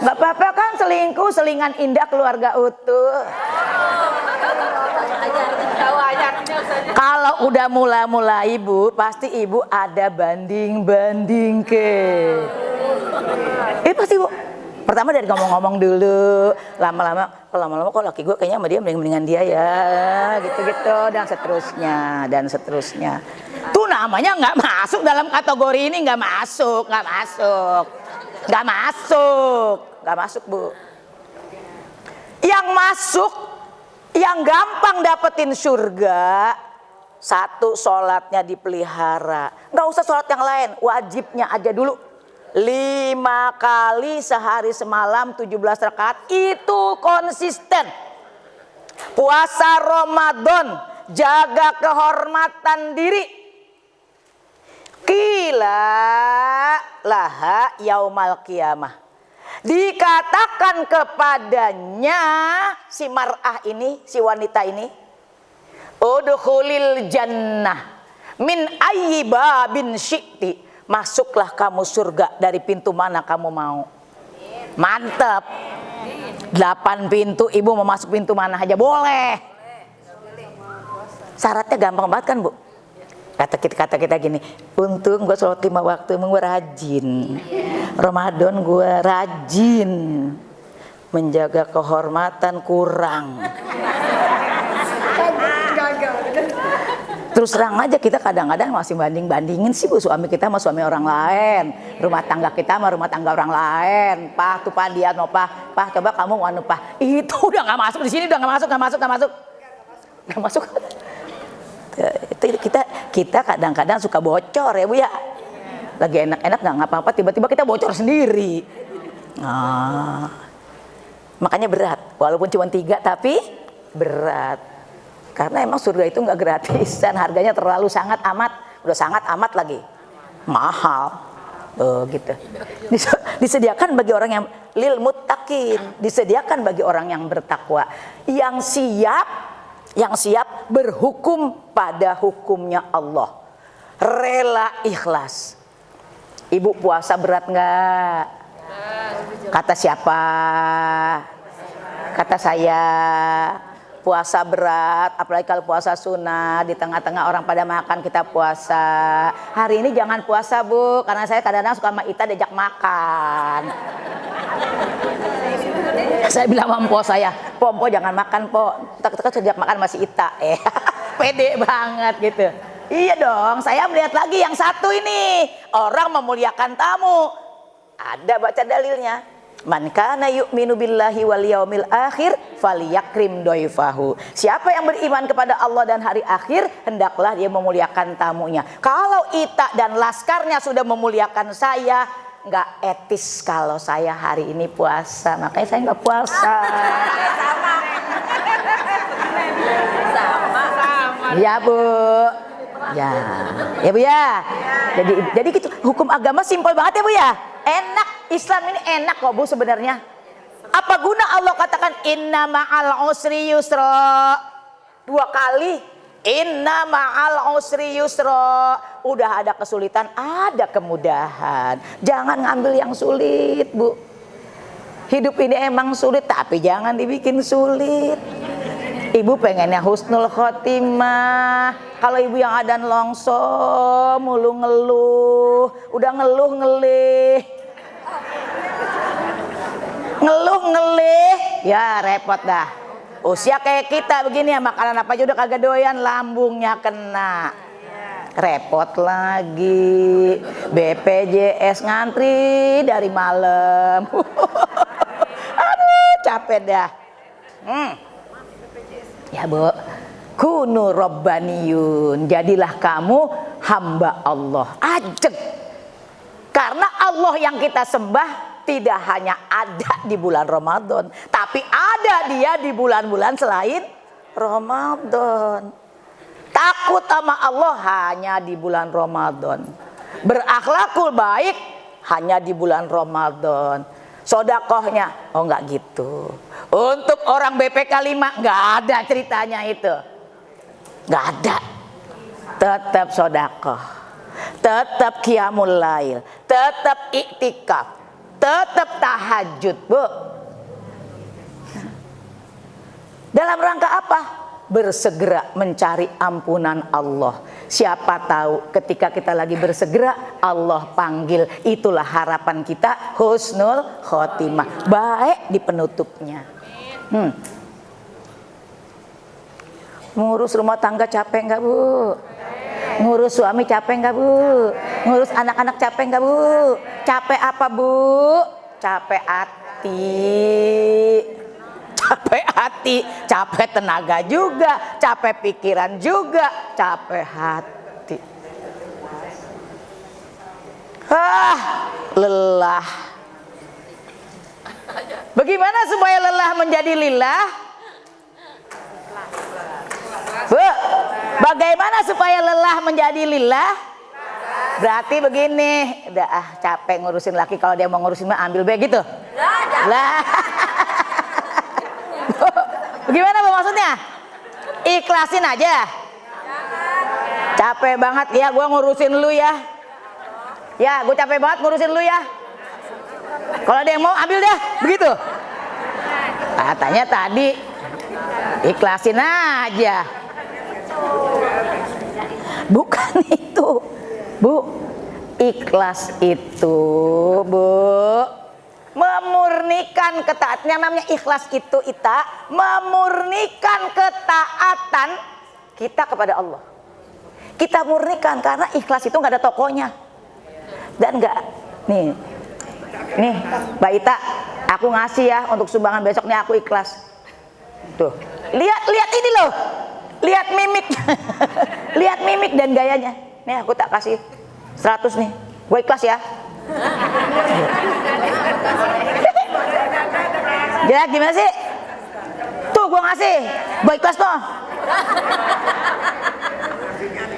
nggak apa-apa kan selingkuh, selingan indah keluarga utuh. Kalau udah mulai ibu, pasti ibu ada banding ke. Pasti Bu. Pertama dari ngomong-ngomong dulu, lama-lama kok laki gue kayaknya sama dia mendingan dia ya, gitu dan seterusnya. Tuh namanya nggak masuk dalam kategori ini, nggak masuk Bu. Yang masuk, yang gampang dapetin surga, satu sholatnya dipelihara, nggak usah sholat yang lain, wajibnya aja dulu. 5 kali sehari semalam 17 rakaat itu konsisten. Puasa Ramadan, jaga kehormatan diri. Qila laha yaumal qiyamah, dikatakan kepadanya si mar'ah ini, si wanita ini, udkhulil jannah, min ayyi babin syi'ti, masuklah kamu surga dari pintu mana kamu mau. Mantap. 8 pintu, ibu mau masuk pintu mana aja boleh. Syaratnya gampang banget kan, Bu? Kata kita gini, untung gue sholat 5 waktu, emang gue rajin. Ramadan gue rajin. Menjaga kehormatan kurang. Terus terang aja kita kadang-kadang masih banding-bandingin sih, Bu, suami kita sama suami orang lain, rumah tangga kita sama rumah tangga orang lain. Pak tuh Pak dia no Pak coba kamu anu Pak, itu udah nggak masuk di sini, udah nggak masuk. Kita kadang-kadang suka bocor ya, Bu ya. Lagi enak-enak nggak ngapa-apa, tiba-tiba kita bocor sendiri. Makanya berat, walaupun cuma 3 tapi berat. Karena emang surga itu nggak gratisan, harganya terlalu sangat amat lagi mahal. Gitu. Disediakan bagi orang yang lil muttaqin, disediakan bagi orang yang bertakwa, yang siap berhukum pada hukumnya Allah, rela ikhlas. Ibu puasa berat nggak? Kata siapa? Kata saya. Puasa berat, apalagi kalau puasa sunnah, di tengah-tengah orang pada makan kita puasa. Hari ini jangan puasa, Bu, karena saya kadang-kadang suka sama Ita diajak makan. Saya bilang sama Mpo saya, Po jangan makan, Po. Kita sejak makan masih Ita. Pede banget gitu. Iya dong, saya melihat lagi yang satu ini. Orang memuliakan tamu. Ada baca dalilnya. Man kana yu'minu billahi wal yaumil akhir falyakrim doifahu. Siapa yang beriman kepada Allah dan hari akhir, hendaklah dia memuliakan tamunya. Kalau Ita dan laskarnya sudah memuliakan saya, nggak etis kalau saya hari ini puasa. Makanya saya nggak puasa. Ya Bu. Ya Bu ya. Jadi gitu, hukum agama simpel banget ya Bu ya. Enak, Islam ini enak kok Bu sebenarnya. Apa guna Allah katakan inna ma'al usri yusra 2 kali? Inna ma'al usri yusra. Udah ada kesulitan, ada kemudahan. Jangan ngambil yang sulit, Bu. Hidup ini emang sulit, tapi jangan dibikin sulit. Ibu pengennya husnul khotimah. Kalau ibu yang adan longso mulu ngeluh, udah ngeluh-ngelih, ya repot dah. Usia kayak kita begini ya, makanan apa aja udah kagak doyan, lambungnya kena. Repot lagi. BPJS ngantri dari malam. Aduh, capek dah. Ya Bu, kunu robbaniyun, jadilah kamu hamba Allah, ajeg. Karena Allah yang kita sembah tidak hanya ada di bulan Ramadan, tapi ada dia di bulan-bulan selain Ramadan. Takut sama Allah hanya di bulan Ramadan. Berakhlakul baik hanya di bulan Ramadan. Sodakohnya, oh enggak gitu. Untuk orang BPK 5 enggak ada ceritanya itu. Enggak ada. Tetap sodakoh, tetap qiyamul lail, tetap iktikaf, tetap tahajud, Bu. Dalam rangka apa? Bersegera mencari ampunan Allah. Siapa tahu ketika kita lagi bersegera, Allah panggil. Itulah harapan kita, husnul khotimah, baik di penutupnya. Ngurus rumah tangga capek nggak Bu? Ngurus suami capek nggak Bu? Ngurus anak-anak capek nggak Bu? Capek apa Bu? Capek hati, capek tenaga juga, capek pikiran juga, capek hati. Lelah. Bagaimana supaya lelah menjadi lillah? Bu, bagaimana supaya lelah menjadi lillah? Berarti begini, udah capek ngurusin laki, kalau dia mau ngurusin mah ambil be gitu. Lah. Gimana Bu maksudnya? Ikhlasin aja. Capek banget ya gue ngurusin lu ya. Ya, gue capek banget ngurusin lu ya. Kalau ada yang mau ambil deh, begitu. Katanya tadi ikhlasin aja. Bukan itu, Bu. Ikhlas itu, Bu, memurnikan ketaatan. Yang namanya ikhlas itu, memurnikan ketaatan kita kepada Allah. Kita murnikan karena ikhlas itu nggak ada tokonya. Dan nggak, nih Mbak Ita, aku ngasih ya untuk sumbangan besoknya, aku ikhlas. Tuh, lihat ini loh, lihat mimik, lihat mimik dan gayanya. Nih aku tak kasih 100 nih, gue ikhlas ya. Ya gimana sih? Tuh gue ngasih, gue ikhlas toh.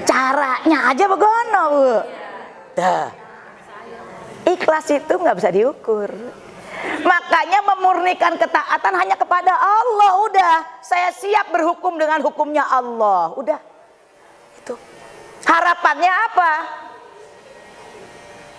Caranya aja begono, Bu. Dah. Ikhlas itu nggak bisa diukur. Makanya memurnikan ketaatan hanya kepada Allah. Udah, saya siap berhukum dengan hukumnya Allah. Udah, itu. Harapannya apa?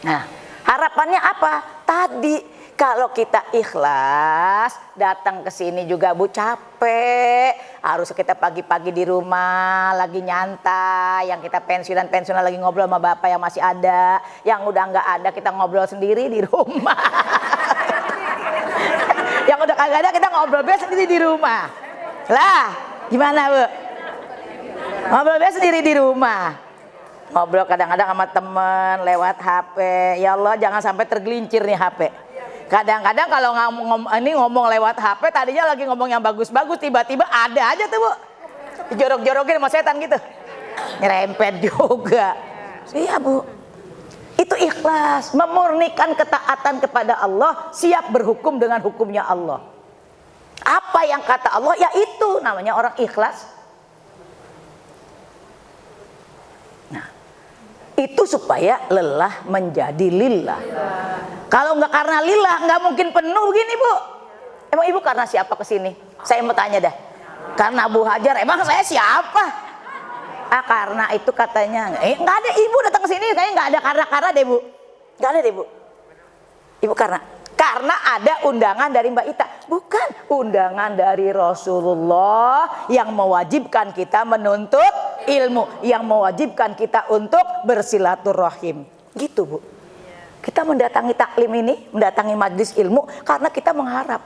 Nah, harapannya apa? Tadi kalau kita ikhlas, datang ke sini juga Bu capek. Harus kita pagi-pagi di rumah lagi nyantai. Yang kita pensiunan lagi ngobrol sama bapak yang masih ada. Yang udah nggak ada kita ngobrol sendiri di rumah. Yang udah kagak ada kita ngobrol biasa sendiri di rumah. Lah, gimana Bu? Ngobrol biasa sendiri di rumah. Ngobrol kadang-kadang sama temen lewat HP. Ya Allah, jangan sampai tergelincir nih HP. Kadang-kadang kalau ngomong lewat HP, tadinya lagi ngomong yang bagus-bagus, tiba-tiba ada aja tuh Bu, dijorok-jorokin sama setan gitu, nyerempet juga. Iya Bu, itu ikhlas, memurnikan ketaatan kepada Allah, siap berhukum dengan hukumnya Allah. Apa yang kata Allah, ya itu namanya orang ikhlas. Nah, itu supaya lelah menjadi lillah. Kalau nggak karena lillah, nggak mungkin penuh begini Bu. Emang Ibu karena siapa kesini? Saya mau tanya dah. Karena Abu Hajar, emang saya siapa? Karena itu katanya. Nggak ada Ibu datang ke sini, kayaknya nggak ada karena deh Bu. Nggak ada deh Bu. Ibu karena ada undangan dari Mbak Ita. Bukan undangan dari Rasulullah yang mewajibkan kita menuntut ilmu, yang mewajibkan kita untuk bersilaturahim. Gitu Bu. Kita mendatangi taklim ini, mendatangi majlis ilmu karena kita mengharap.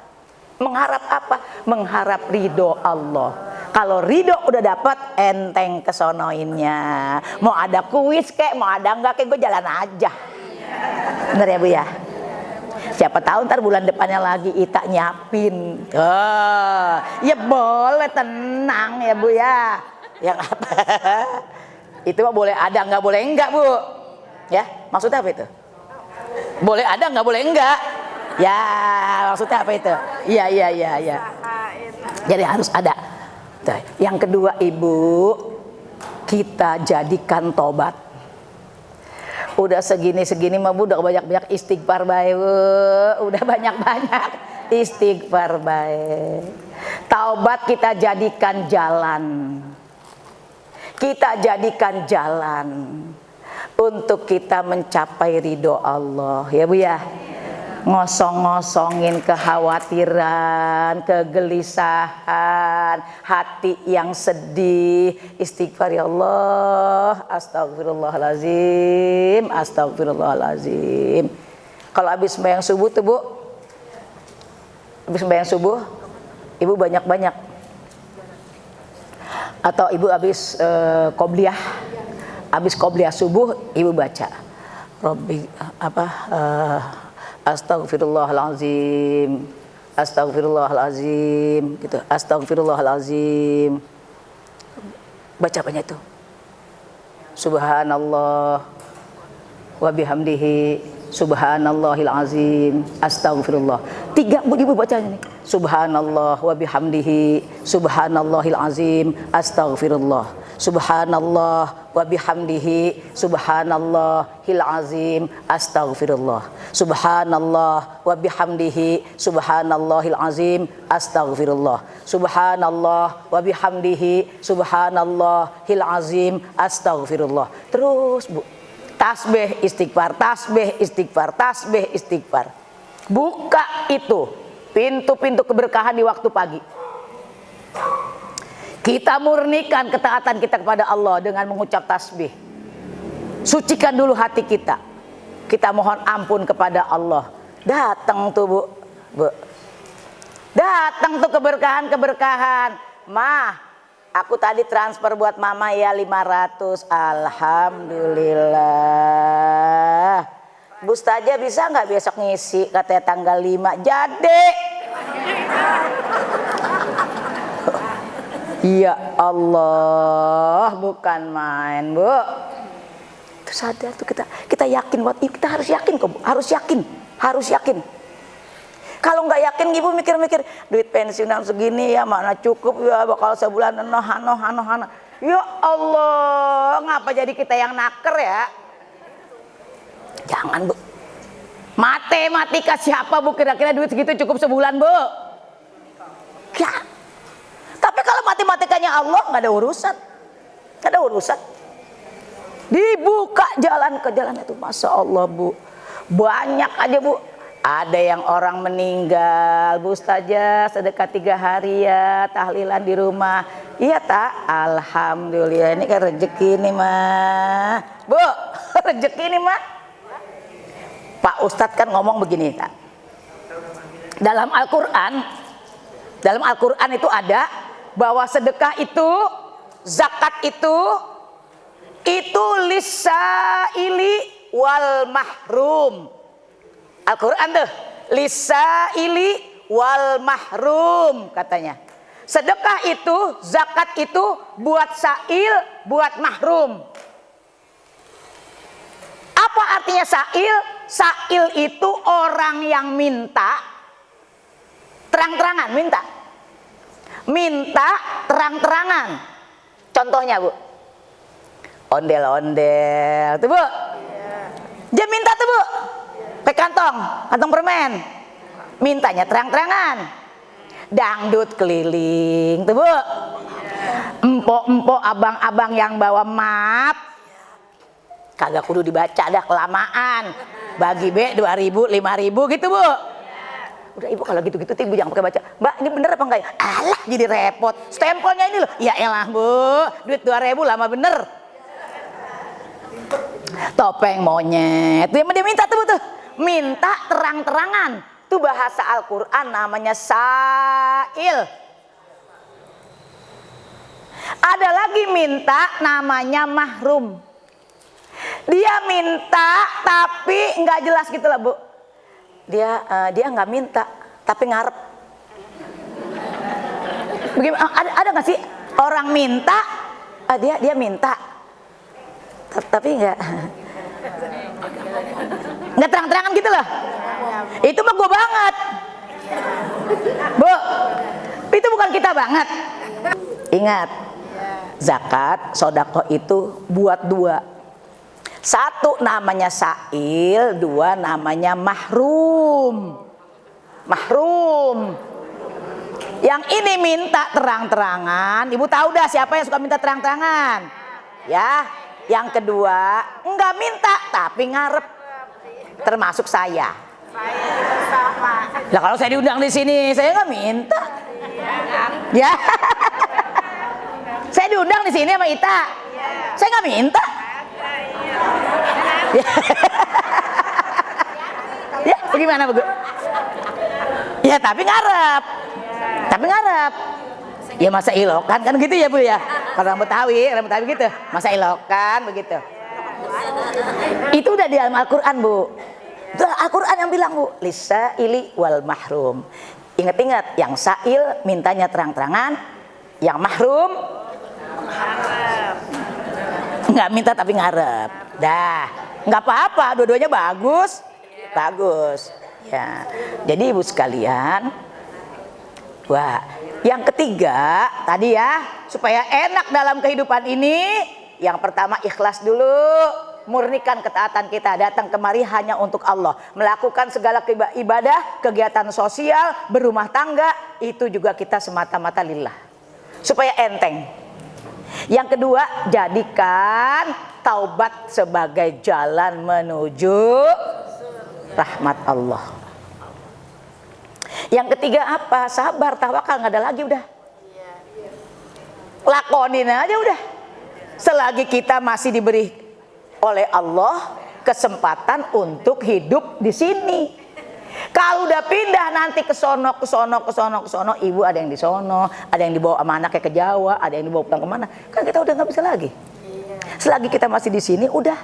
Mengharap apa? Mengharap ridho Allah. Kalau ridho udah dapat, enteng kesonoinnya. Mau ada kuis kek, mau ada enggak kek, gue jalan aja. Bener ya Bu ya? Siapa tahu ntar bulan depannya lagi Ita nyiapin. Ya boleh, tenang ya Bu ya. Yang apa? Itu mah boleh ada, nggak boleh enggak Bu. Ya, maksudnya apa itu? Boleh ada, nggak boleh enggak. Ya, maksudnya apa itu? Iya. Jadi harus ada. Yang kedua Ibu, kita jadikan tobat. Udah segini mah Bu, udah banyak-banyak istighfar bae Bu. Udah banyak-banyak istighfar bae. Taubat kita jadikan jalan. Kita jadikan jalan untuk kita mencapai ridho Allah, ya Bu ya. Ngosong-ngosongin kekhawatiran, kegelisahan, hati yang sedih. Istighfar ya Allah, astagfirullahalazim, astagfirullahalazim. Kalau habis sembahyang subuh tuh Bu, habis sembahyang subuh, Ibu banyak-banyak. Atau Ibu habis qobliyah, habis qobliyah subuh Ibu baca Rabbi astagfirullahalazim, astagfirullahalazim gitu, astagfirullahalazim. Baca banyak itu. Subhanallah wa bihamdihi, subhanallahil azim, astagfirullah. 3 Ibu bacanya nih. Subhanallah wa bihamdihi, subhanallahil azim, astagfirullah. subhanallah wa bihamdihi subhanallahil azim astaghfirullah. Subhanallah wa bihamdihi subhanallahil azim astaghfirullah. Subhanallah wa bihamdihi subhanallahil azim astaghfirullah. Terus Bu, tasbih istighfar, tasbih istighfar, tasbih istighfar. Buka itu pintu-pintu keberkahan di waktu pagi. Kita murnikan ketaatan kita kepada Allah dengan mengucap tasbih. Sucikan dulu hati kita. Kita mohon ampun kepada Allah. Datang tuh Bu, Bu. Datang tuh keberkahan-keberkahan. Mah, aku tadi transfer buat Mama ya 500. Alhamdulillah. Bu Ustazah bisa nggak besok ngisi katanya tanggal 5. Jadi. Ya Allah, bukan main Bu. Terus sadar tuh kita yakin buat kita harus yakin kok Bu. Harus yakin. Kalau nggak yakin Ibu mikir-mikir duit pensiunan segini ya mana cukup ya bakal sebulan hano. Ya Allah, ngapa jadi kita yang naker ya? Jangan Bu. Matematika siapa Bu kira-kira duit segitu cukup sebulan Bu? Ya. Tapi kalau matematikanya Allah nggak ada urusan. Dibuka jalan ke jalan itu, masya Allah Bu. Banyak aja Bu. Ada yang orang meninggal, Bu Ustazah sedekah 3 hari ya, tahlilan di rumah. Iya tak? Alhamdulillah, ini kan rezeki nih mah. Bu, rezeki nih mah. Pak Ustadz kan ngomong begini tak? Dalam Al-Quran itu ada bahwa sedekah itu, zakat itu lisaili wal mahrum. Al-Quran tuh lisaili wal mahrum katanya. Sedekah itu, zakat itu buat sail, buat mahrum. Apa artinya sail? Sail itu orang yang minta terang-terangan, minta terang-terangan. Contohnya Bu, ondel-ondel tuh Bu, dia minta tuh Bu, pakai kantong permen, mintanya terang-terangan. Dangdut keliling tuh Bu, empok-empok abang-abang yang bawa map, kagak kudu dibaca dah kelamaan, bagi B 2.000 5.000 gitu Bu. Udah Ibu kalau gitu-gitu Ibu jangan pakai baca. Mbak ini bener apa enggak ya? Alah jadi repot. Stempelnya ini loh. Ya elah Bu, duit 2.000 lama bener. Topeng monyet. Dia minta tuh Bu tuh. Minta terang-terangan. Itu bahasa Al-Quran namanya sail. Ada lagi minta namanya mahrum. Dia minta tapi nggak jelas gitu lah Bu. Dia nggak minta tapi ngarep. Bagaimana? Ada nggak sih orang minta? Dia minta tapi nggak terang-terangan gitu loh. Itu mah gue banget, Bu. Itu bukan kita banget. Ingat, zakat, sodako itu buat 2. 1 namanya sail, 2 namanya mahrum. Yang ini minta terang-terangan. Ibu tahu dah siapa yang suka minta terang-terangan? Ya. Yang kedua enggak minta tapi ngarep. Termasuk saya. Lah kalau saya diundang di sini saya nggak minta. Ya. Saya diundang di sini sama Ita. Saya nggak minta. Ya, bagaimana Bu? Ya, tapi ngarep. Ya masa ilokan kan gitu ya Bu ya. Kalau orang Betawi gitu. Masa ilokan begitu. Itu udah di dalam Al-Quran Bu. Itu Al-Quran yang bilang Bu, lisaili wal mahrum. Ingat-ingat, yang sail mintanya terang-terangan, yang mahrum nggak minta tapi ngarep. Dah, nggak apa-apa, dua-duanya bagus. Ya. Jadi Ibu sekalian, Wah, yang ketiga tadi ya, supaya enak dalam kehidupan ini, yang pertama ikhlas dulu, murnikan ketaatan kita, datang kemari hanya untuk Allah, melakukan segala ibadah, kegiatan sosial, berumah tangga, itu juga kita semata-mata lillah, supaya enteng. Yang kedua, jadikan taubat sebagai jalan menuju rahmat Allah. Yang ketiga apa? Sabar, tawakal, nggak ada lagi udah. Lakonin aja udah. Selagi kita masih diberi oleh Allah kesempatan untuk hidup di sini. Kalau udah pindah nanti ke sono, ibu ada yang di sono, ada yang dibawa sama anaknya ke Jawa, ada yang dibawa pulang kemana, kan kita udah nggak bisa lagi. Selagi kita masih di sini, udah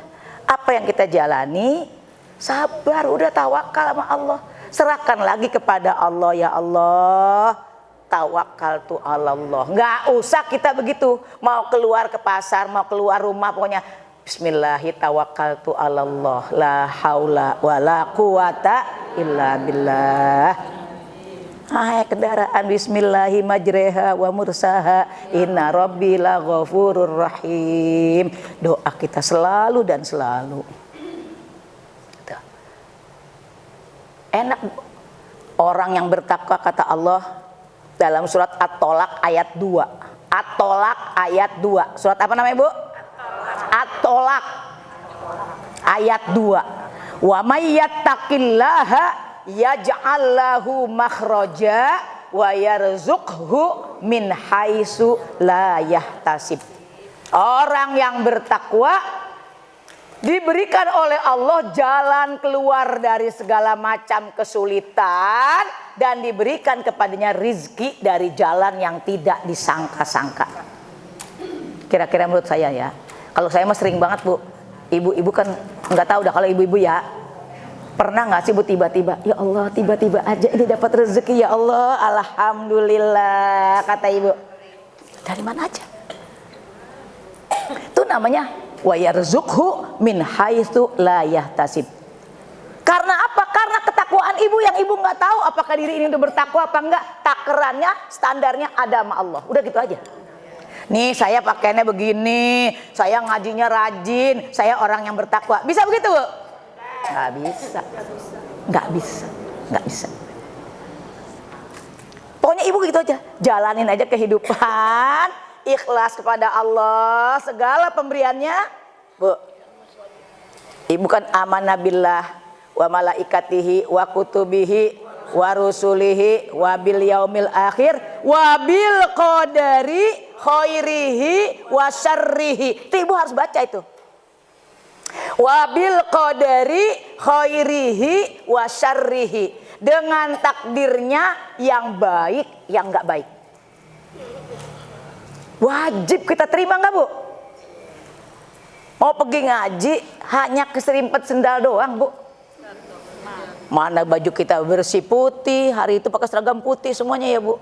apa yang kita jalani, sabar, udah tawakal sama Allah. Serahkan lagi kepada Allah, ya Allah, tawakkaltu 'alallah. Nggak usah kita begitu, mau keluar ke pasar, mau keluar rumah, pokoknya bismillahi tawakkaltu 'alallah, la haula wala quwata illa billah. Hai kendaraan, bismillahi majreha wa mursaha, inna rabbi la ghafurur rahim. Doa kita selalu dan selalu. Enak orang yang bertakwa, kata Allah dalam surat At-Tolak ayat 2. At-Tolak ayat 2. Surat apa namanya, Bu? At-Tolak ayat 2. Wa may yattaqillaha yaj'al lahu makhraja wa yarzuqhu min haitsu la yahtasib. Orang yang bertakwa diberikan oleh Allah jalan keluar dari segala macam kesulitan dan diberikan kepadanya rizki dari jalan yang tidak disangka-sangka. Kira-kira menurut saya ya, kalau saya mah sering banget, Bu. Ibu-ibu kan nggak tahu dah kalau ibu-ibu ya. Pernah nggak sih, Bu, tiba-tiba, ya Allah, tiba-tiba aja ini dapat rezeki, ya Allah, alhamdulillah, kata ibu. Dari mana aja? Itu namanya wa yarzuqhu min haitsu la yahtasib. Karena apa? Karena ketakwaan ibu yang ibu nggak tahu apakah diri ini udah bertakwa apa enggak. Takarannya, standarnya ada sama Allah. Udah gitu aja. Nih saya pakainya begini, saya ngajinya rajin, saya orang yang bertakwa. Bisa begitu, Bu? Nggak bisa. Nggak bisa. Nggak bisa. Pokoknya ibu gitu aja. Jalanin aja kehidupan. Ikhlas kepada Allah segala pemberiannya, Bu. Ibu kan amanah billah wa malaikatihi wa kutubihi wa rusulihi wa bil yaumil akhir wa bil qadari khairihi wa syarrihi. Itu ibu harus baca itu. Wa bil qadari khairihi wa syarrihi. Dengan takdirnya yang baik, yang enggak baik. Wajib kita terima nggak, Bu? Mau pergi ngaji hanya keserimpet sendal doang, Bu. Mana baju kita bersih putih, hari itu pakai seragam putih semuanya ya, Bu.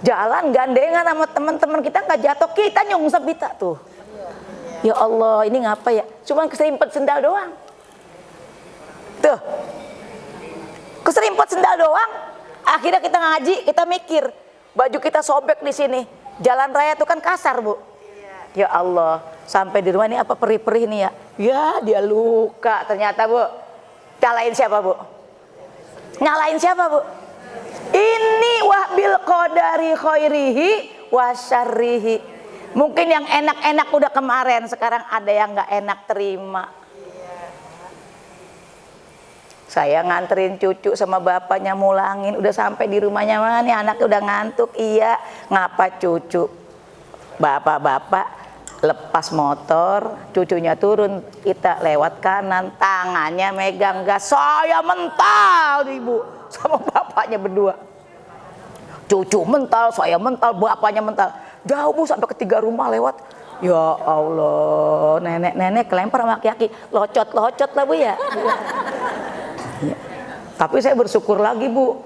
Jalan gandengan sama teman-teman kita nggak jatuh, kita nyungsep kita tuh. Ya Allah, ini ngapa ya? Cuma keserimpet sendal doang. Tuh. Keserimpet sendal doang. Akhirnya kita ngaji, kita mikir, baju kita sobek di sini. Jalan raya itu kan kasar, Bu. Ya Allah, sampai di rumah ini apa perih-perih nih ya? Ya, dia luka ternyata, Bu. Nyalain siapa, Bu? Nyalain siapa, Bu? Ini wahbil qadari khairihi wa syarrihi. Mungkin yang enak-enak udah kemarin, sekarang ada yang nggak enak terima. Saya nganterin cucu sama bapaknya mulangin, udah sampai di rumahnya, mana nih anaknya udah ngantuk. Iya, ngapa cucu? Bapak-bapak lepas motor, cucunya turun, kita lewat kanan, tangannya megang gas, saya mental, Ibu, sama bapaknya berdua. Cucu mental, saya mental, bapaknya mental. Jauh, Bu, sampai ke 3 rumah lewat. Ya Allah, nenek-nenek kelempar sama aki-aki, locot-locot lah, Bu ya. Ya. Tapi saya bersyukur lagi, Bu.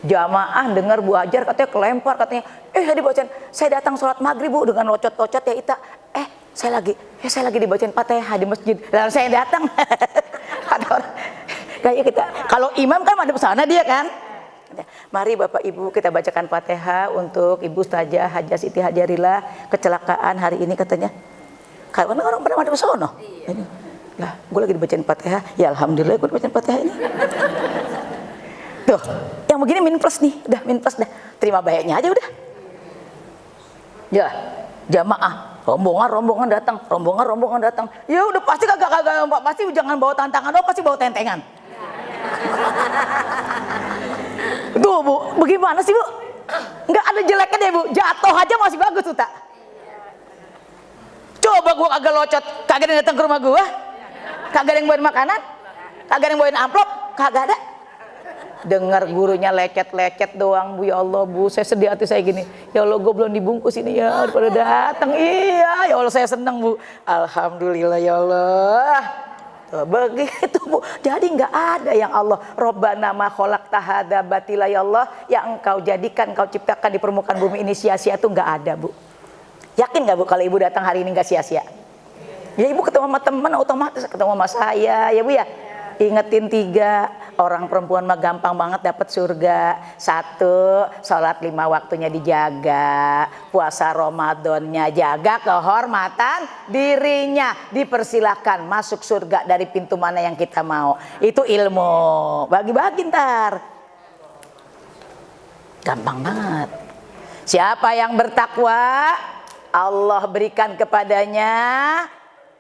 Jamaah dengar Bu Ajar katanya kelempar, katanya, saya dibacain, saya datang sholat maghrib, Bu, dengan locot-locot ya Ita. Saya lagi dibacain Fatihah di masjid. Lalu saya datang. Kata orang, kayak kita, kalau imam kan ada pesana dia kan. Mari Bapak Ibu kita bacakan Fatihah untuk Ibu Ustazah Hajah Siti Hajarillah, kecelakaan hari ini katanya. Karena orang pada madep sono. Ini. Lah, gue lagi dibacain Fatihah. Ya alhamdulillah gue dibacain Fatihah ini. Tuh, yang begini min plus nih, udah min plus dah. Terima baiknya aja udah. Ya, jamaah, rombongan datang. Ya udah pasti kagak pasti jangan bawa tantangan, pasti bawa tentengan. Tuh Bu, bagaimana sih Bu? Nggak ada jeleknya deh Bu, jatuh aja masih bagus tuh tak. Coba gua kagak locot, kagak ada yang datang ke rumah gua, kagak ada yang bawain makanan, kagak ada yang bawain amplop, kagak ada. Dengar gurunya lecet-lecet doang Bu, ya Allah Bu, saya sedih hati saya gini. Ya Allah, gua belum dibungkus ini ya, pada datang. Iya, ya Allah saya senang Bu. Alhamdulillah ya Allah. Tuh, begitu Bu. Jadi nggak ada yang Allah Robbana ma khalaqta hadza batila ya Allah, yang engkau jadikan, engkau ciptakan di permukaan bumi ini sia-sia tuh nggak ada Bu. Yakin nggak Bu kalau Ibu datang hari ini nggak sia-sia? Ya Ibu ketemu sama teman otomatis ketemu sama saya ya Bu ya. Ingetin 3, orang perempuan mah gampang banget dapat surga. 1, sholat 5 waktunya dijaga, puasa Ramadannya jaga, kehormatan dirinya, dipersilahkan masuk surga dari pintu mana yang kita mau. Itu ilmu, bagi-bagi ntar. Gampang banget. Siapa yang bertakwa, Allah berikan kepadanya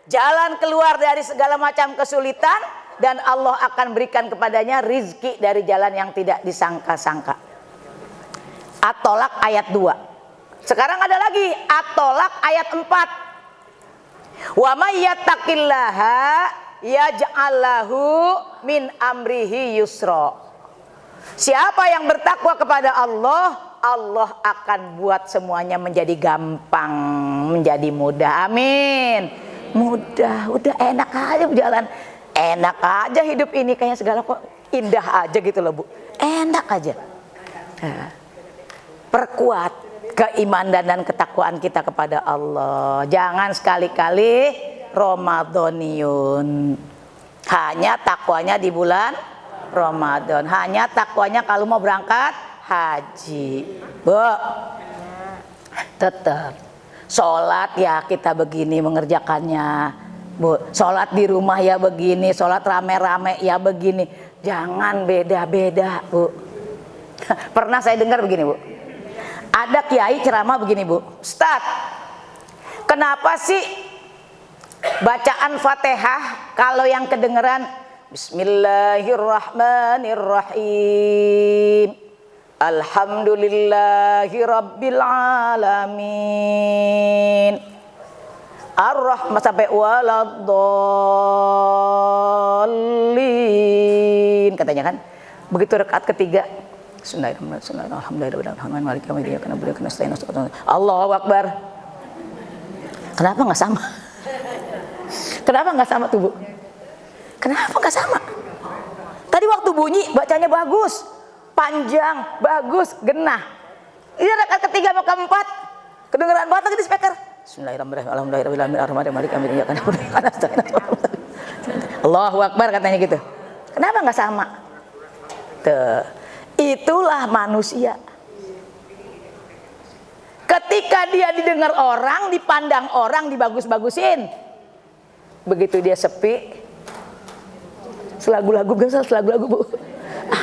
jalan keluar dari segala macam kesulitan, dan Allah akan berikan kepadanya rizki dari jalan yang tidak disangka-sangka. At-Tolak ayat 2. Sekarang ada lagi At-Tolak ayat 4. Wa may yattaqillaha yaj'al lahu min amrihi yusra. Siapa yang bertakwa kepada Allah, Allah akan buat semuanya menjadi gampang, menjadi mudah. Amin. Mudah, udah enak aja berjalan. Enak aja hidup ini, kayaknya segala kok indah aja gitu loh Bu. Enak aja. Nah, perkuat keimanan dan ketakwaan kita kepada Allah. Jangan sekali-kali Ramadhaniun. Hanya takwanya di bulan Ramadan. Hanya takwanya kalau mau berangkat haji. Bu, tetap sholat ya kita begini mengerjakannya. Bu, sholat di rumah ya begini, sholat rame-rame ya begini. Jangan beda-beda Bu. Pernah saya dengar begini Bu, ada kiai ceramah begini Bu, Ustaz, kenapa sih bacaan Fatihah kalau yang kedengeran Bismillahirrahmanirrahim, Alhamdulillahirabbil alamin, Ar-Rahman sampai waladdallin katanya kan. Begitu rakaat ketiga Allahu Akbar. Kenapa nggak sama? Kenapa nggak sama tuh Bu? Kenapa nggak sama? Tadi waktu bunyi bacanya bagus, panjang, bagus, genah. Ini rakaat ketiga mau keempat kedengeran banget lagi di speaker. Bismillahirrahmanirrahim. Allahu Akbar katanya gitu. Kenapa nggak sama? Tuh, itulah manusia. Ketika dia didengar orang, dipandang orang, dibagus-bagusin. Begitu dia sepi, selagu-lagu Bu.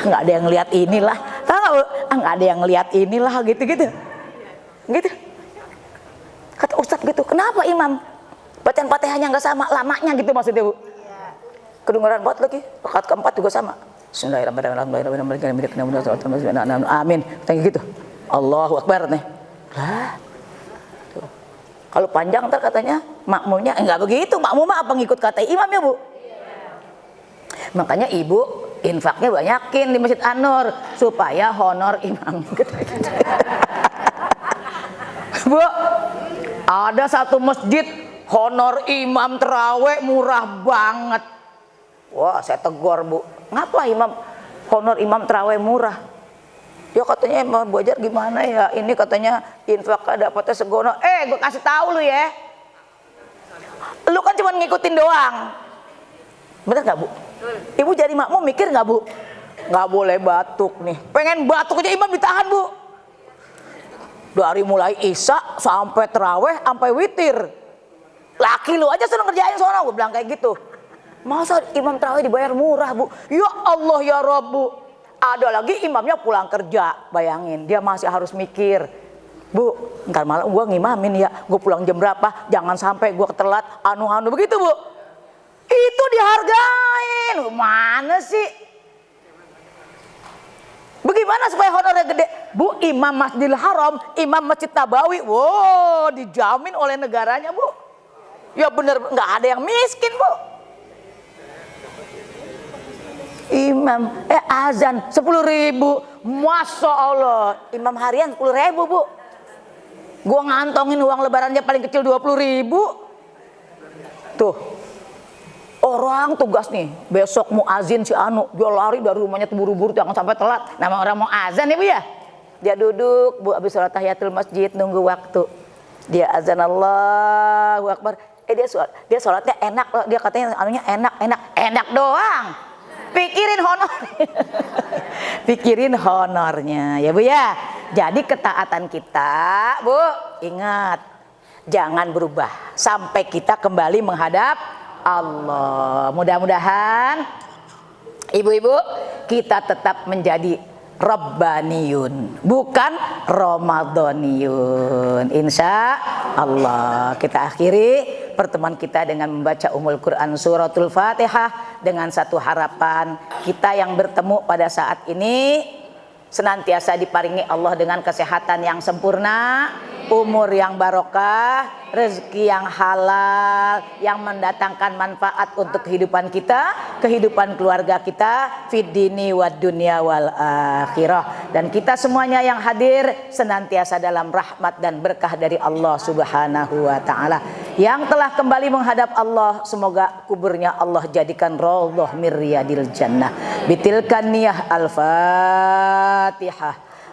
Nggak ada yang lihat inilah. Tahu nggak Bu? Nggak ada yang lihat inilah gitu. Gitu. Kata Ustadz gitu, kenapa imam bacaan Fatihahnya nggak sama lamanya gitu maksudnya Bu? Kedengaran banget lagi, rakaat keempat juga sama. Bismillahirrahmanirrahim. Amin. Kayak gitu. Allahu Akbar nih. Lah. Tuh. Kalau panjang ntar katanya makmumnya enggak begitu, makmum apa ngikut kata imam ya Bu? Makanya Ibu infaknya banyakin di Masjid An-Nur supaya honor imam. Bu, ada satu masjid honor imam terawih murah banget. Wah, saya tegur Bu, ngapa imam honor imam terawih murah? Ya katanya mau belajar gimana ya? Ini katanya infak dapatnya segono. Gue kasih tahu lu ya. Lu kan cuma ngikutin doang. Bener nggak Bu? Ibu jadi makmum mikir nggak Bu? nggak boleh batuk nih. Pengen batuk aja imam ditahan, Bu. Dari mulai isya sampai terawih sampai witir. Laki lu aja seneng ngerjain sono, gue bilang kayak gitu. Masa imam terawih dibayar murah, Bu? Ya Allah ya Rabbu. Ada lagi imamnya pulang kerja, bayangin dia masih harus mikir, Bu, ntar malam gue ngimamin ya, gue pulang jam berapa, jangan sampai gue ketelat, anu-anu begitu, Bu. Itu dihargain, mana sih? Bagaimana supaya honornya gede? Bu, imam Masjidil Haram, imam Masjid Nabawi, wow, dijamin oleh negaranya, Bu. Ya bener, nggak ada yang miskin, Bu. Imam, azan 10.000, Masya Allah. Imam harian 10.000, Bu. Gua ngantongin uang lebarannya paling kecil 20.000. Tuh, orang tugas nih, besok mau azin si Anu, dia lari dari rumahnya buru-buru jangan sampai telat. Nama orang mau azan ya, Bu ya. Dia duduk, Bu, habis sholat tahiyatul masjid nunggu waktu. Dia azan Allahu Akbar. Dia sholatnya enak loh, dia katanya anunya enak doang. Pikirin honor. Pikirin honornya ya, Bu ya. Jadi ketaatan kita, Bu, ingat jangan berubah sampai kita kembali menghadap Allah. Mudah-mudahan ibu-ibu kita tetap menjadi Rabbaniyun, bukan Ramadhaniyun. Insya Allah. Kita akhiri pertemuan kita dengan membaca Ummul Quran Suratul Fatihah dengan satu harapan, kita yang bertemu pada saat ini senantiasa diparingi Allah dengan kesehatan yang sempurna, umur yang barokah, rezeki yang halal, yang mendatangkan manfaat untuk kehidupan kita, kehidupan keluarga kita, fid dini wad dunya wal akhirah. Dan kita semuanya yang hadir senantiasa dalam rahmat dan berkah dari Allah Subhanahu wa taala. Yang telah kembali menghadap Allah, semoga kuburnya Allah jadikan raudhah mir riyadil jannah. Bitilkan niyah al-Fatihah.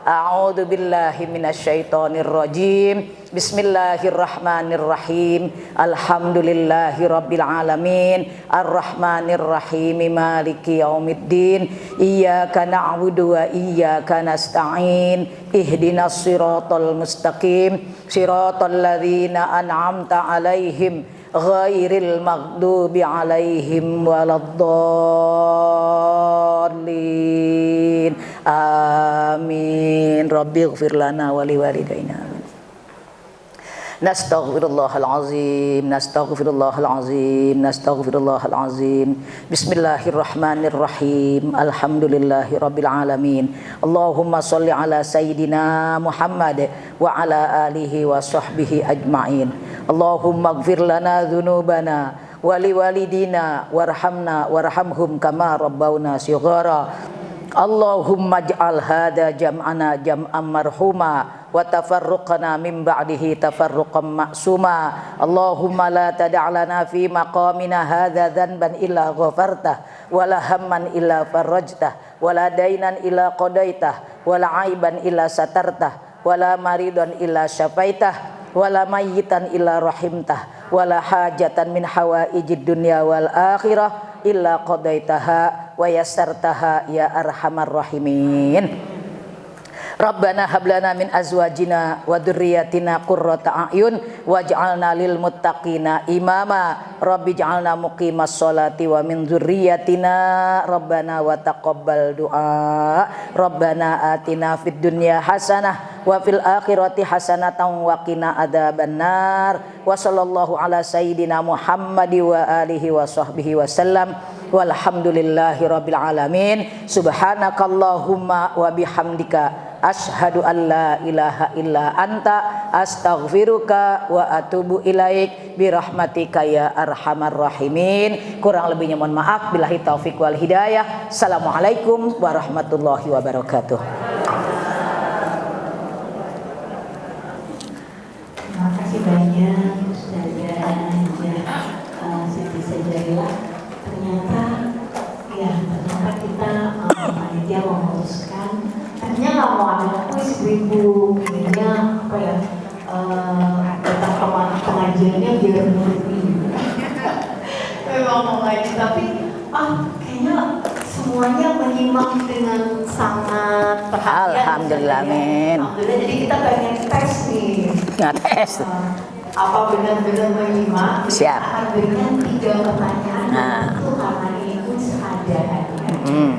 A'udzu billahi minasyaitonir rajim. Bismillahirrahmanirrahim. Alhamdulillahirabbil alamin. Arrahmanir rahim. Maliki yaumiddin. Iyyaka na'budu wa iyyaka nasta'in. Ihdinas siratal mustaqim. Siratal ladzina an'amta 'alaihim ghairil maghdubi 'alaihim waladdallin. Amin. Rabbighfir lana wa liwalidayna. Nastaghfirullahal azim, nastaghfirullahal azim, nastaghfirullahal azim. Bismillahirrahmanirrahim. Alhamdulillahirabbil alamin. Allahumma shalli ala sayyidina Muhammad wa ala alihi wa sahbihi ajmain. Allahumma ighfir lana dzunubana wa liwalidina warhamna warhamhum kama rabbawna shighara. Allahumma ij'al hadza jam'ana jam'an marhuma wa tafarruqana min ba'dihi tafarruqan ma'suma. Allahumma la tada' lana fi maqamina hadza dhanban illa ghafartah wa la hamman illa farajtah wa la dainan illa qadaitah wa la aiban illa satartah wa la maridan illa syafaitah wa la mayyitan illa rahimtah wa la hajatan min hawaijid dunya wal akhirah illa qadaitaha wa yassartaha ya arhamar rahimin. Rabbana hablana min azwajina wa dzurriyyatina qurrata a'yun waj'alna lil muttaqina imama. Rabbi ij'alna muqimas sholati wa min dzurriyyatina rabbana wa taqabbal du'a. Rabbana atina fid dunya hasanah wa fil akhirati hasanatan wa qina adzabannar. Wa sallallahu ala sayyidina Muhammad wa alihi wa sahbihi wasallam. Walhamdulillahi rabbil alamin. Subhanakallahumma wa bihamdika asyhadu an la ilaha illa anta astaghfiruka wa atubu ilaik birahmatika ya arhamar rahimin. Kurang lebihnya mohon maaf. Billahi taufik wal hidayah. Assalamualaikum warahmatullahi wabarakatuh. Terima kasih banyak Ustazah Siti Sajarila. Ternyata kita panitia memutuskan ternyata nggak mau ada kuis ibu, kayaknya apa ya, datang ke pengajiannya biar menurut ibu. Memang mau ngaji tapi kayaknya semuanya menyimak dengan sangat perhatian. Alhamdulillah, amin. Alhamdulillah, jadi kita pengen tes nih. Ngetes. Apa benar-benar menyimak? Siap. Kita akan berikan 3 pertanyaan. Nah. Itu karena ini pun seadanya. Hmm.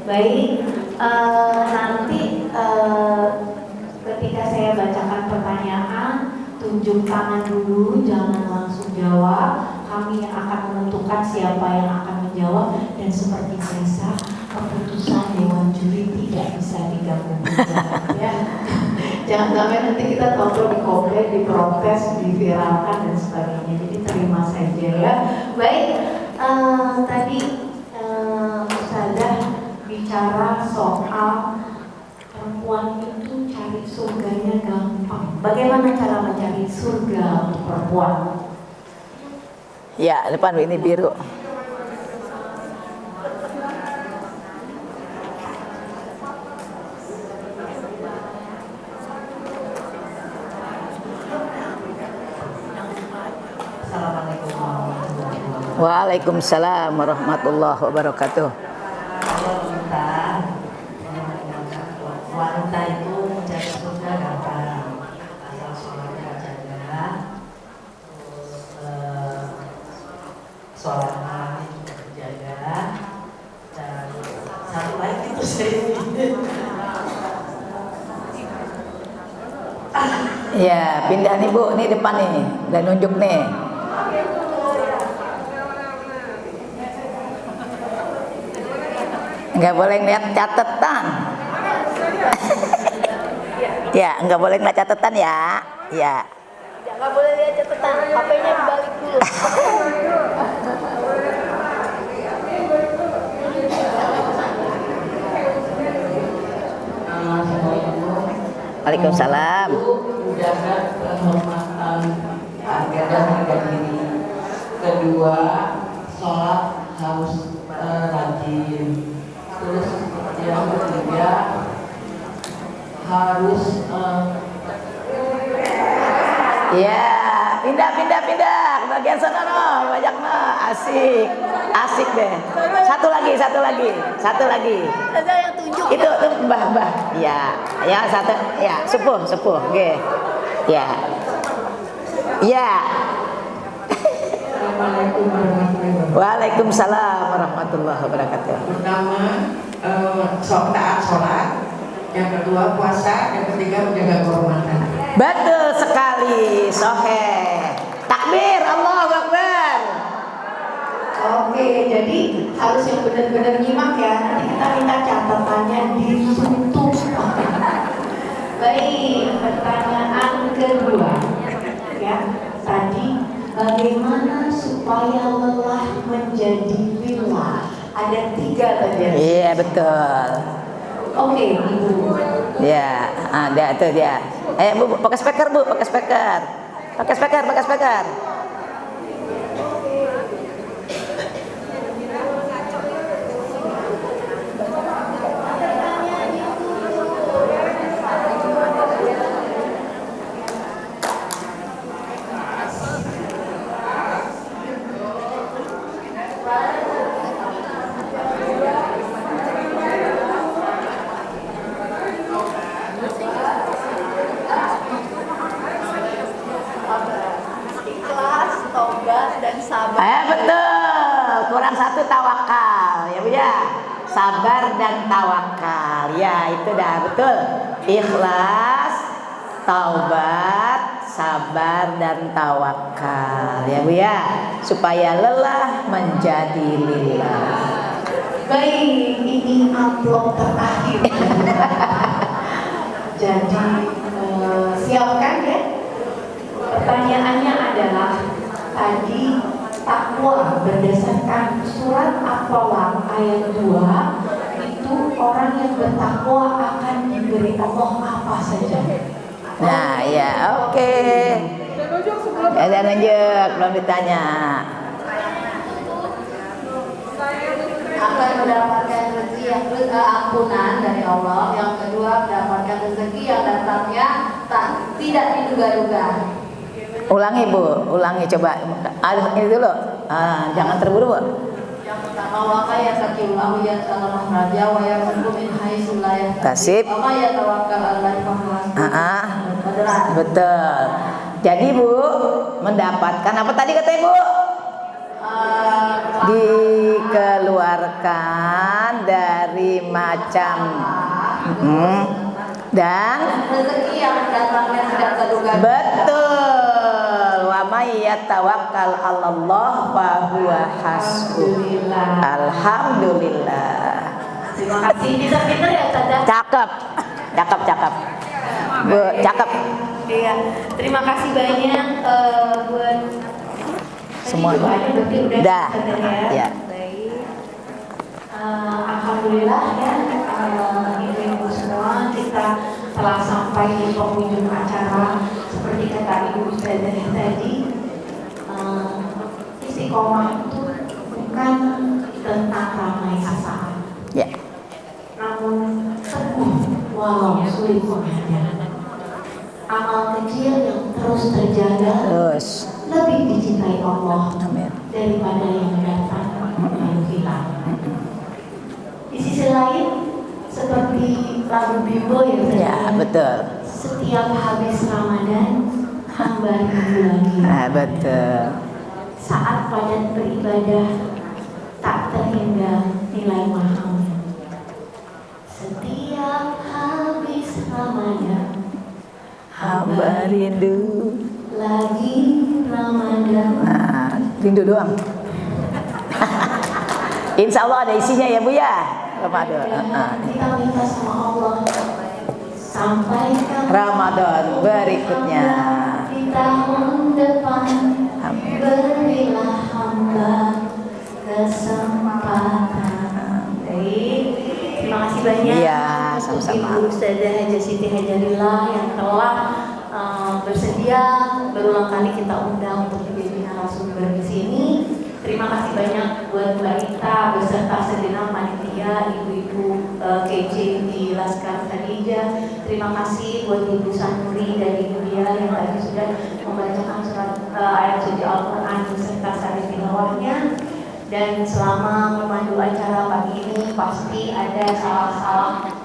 Baik, nanti ketika saya bacakan pertanyaan, tunjuk tangan dulu, jangan langsung jawab. Kami yang akan menentukan siapa yang akan menjawab, dan seperti biasa keputusan Dewan Juri tidak bisa diganggu-gugat ya. Jangan sampai nanti kita tahu dikomplain, diprotes, diviralkan dan sebagainya. Jadi terima saja ya. Baik, tadi Ustazah bicara soal perempuan itu cari surganya gampang. Bagaimana cara mencari surga untuk perempuan? Ya, depan ini biru. Assalamualaikum warahmatullahi wabarakatuh. Waalaikumsalam warahmatullahi wabarakatuh. Kalau kita wanita itu mencari surga gampang, asal sholatnya jaga, terus sholat malam juga dijaga, dan satu lagi itu Ya, pindah nih Bu, nih depan nih, udah nunjuk nih. Nggak boleh lihat catatan. Ya, nggak boleh lihat catatan ya. Ya. Nggak boleh lihat catatan, HP-nya dibalik dulu. Waalaikumsalam. Menjaga kehormatan harga dan harga diri. Kedua, sholat harus rajin. Terus yang ketiga harus Ya, pindah ke bagian sana no, banyak no, asik deh. Satu lagi. Ada yang tunjuk. Itu tuh mbah. Ya satu, ya sepuh, oke. Ya. Assalamualaikum warahmatullahi wabarakatuh. Waalaikumsalam warahmatullahi wabarakatuh. Pertama, taat sholat. Yang kedua puasa. Yang ketiga menjaga kehormatan. Betul sekali, soheh. Takbir, Allahu Akbar. Oke, jadi harus yang benar-benar nyimak ya. Nanti kita minta catatannya ditutup. Baik, pertanyaan kedua. Ya, tadi bagaimana supaya lelah menjadi lillah? Ada 3 tadi. Iya betul. Oke, Ibu. Ya, ada tuh dia. Bu, pakai speaker Bu, pakai speaker. Ikhlas, tobat, dan sabar. Betul. Kurang satu tawakal, ya Bu ya. Sabar dan tawakal. Ya, itu dah betul. Ikhlas, taubat, sabar dan tawakal. Ya Bu ya. Supaya lelah menjadi lillah. Baik, ini amplop terakhir. Jadi siapkan ya. Pertanyaannya adalah tadi takwa berdasarkan surat At-Tolak ayat 2 itu orang yang bertakwa akan diberi Allah apa saja. Nah, ya, oke. Ada nunjuk, belum ditanya. Akan mendapatkan rezeki yang ampunan dari Allah. Yang kedua, mendapatkan rezeki yang datangnya tidak diduga-duga. Ulangi Bu, coba. Ini dulu. Jangan terburu Bu. Yang Pertama, wa yattaqillahu yaj'al raja wa yarzuqhu min haitsu la yahtasib. Tasib. Wa yatawakkal 'alallahi fa huwa hasbuh. Betul. Jadi Bu mendapatkan apa tadi kata Ibu? Dikeluarkan dari macam dan rezeki yang datangnya tidak terduga. betul. Wa may yatawakkal 'alallah fa huwa hasbuh. Alhamdulillah. Terima kasih. Pinter-pinter ya Ustazah. Cakep. Bu, cakep. Iya. Terima kasih banyak buat Semua. Tadi juga ada berarti udah Dah. sebenarnya. Ya. Baik. Alhamdulillah ya ibu-ibu semua kita telah sampai di penghujung acara. Seperti kata Ibu Ustazah tadi, istiqomah itu bukan tentang ramai sesaat, Ya. namun teguh walau sulit menghadap. Amal kecil yang terus terjaga Terus. lebih dicintai Allah Amin. daripada yang datang lalu hilang. Di sisi lain, seperti lagu Bimbo ya, Ya, betul. setiap habis Ramadan hamba rindu lagi. Betul. Saat padat beribadah tak terhingga nilai mahalnya. Setiap habis Ramadan Hamba rindu. lagi Ramadan. Nah, rindu doang. Insya Allah ada isinya ya Bu ya. Ramadan. Kita minta sama Allah sampai Ramadan berikutnya. di tahun depan. Amin. Berilah hamba kesempatan. Baik, terima kasih banyak. Iya, untuk sama-sama. Ibu Ustazah Hajah Siti Hajarillah yang telah bersedia berulang kali kita undang untuk menjadi narasumber di sini. Terima kasih banyak buat Mbak Ita beserta segenap panitia, ibu-ibu KJ di Laskar Khadijah. Terima kasih buat Ibu Sanuri dan Ibu Dia yang tadi sudah membacakan surat ayat suci Al-Quran beserta sari tilawahnya. Dan selama memandu acara pagi ini pasti ada salah-salah.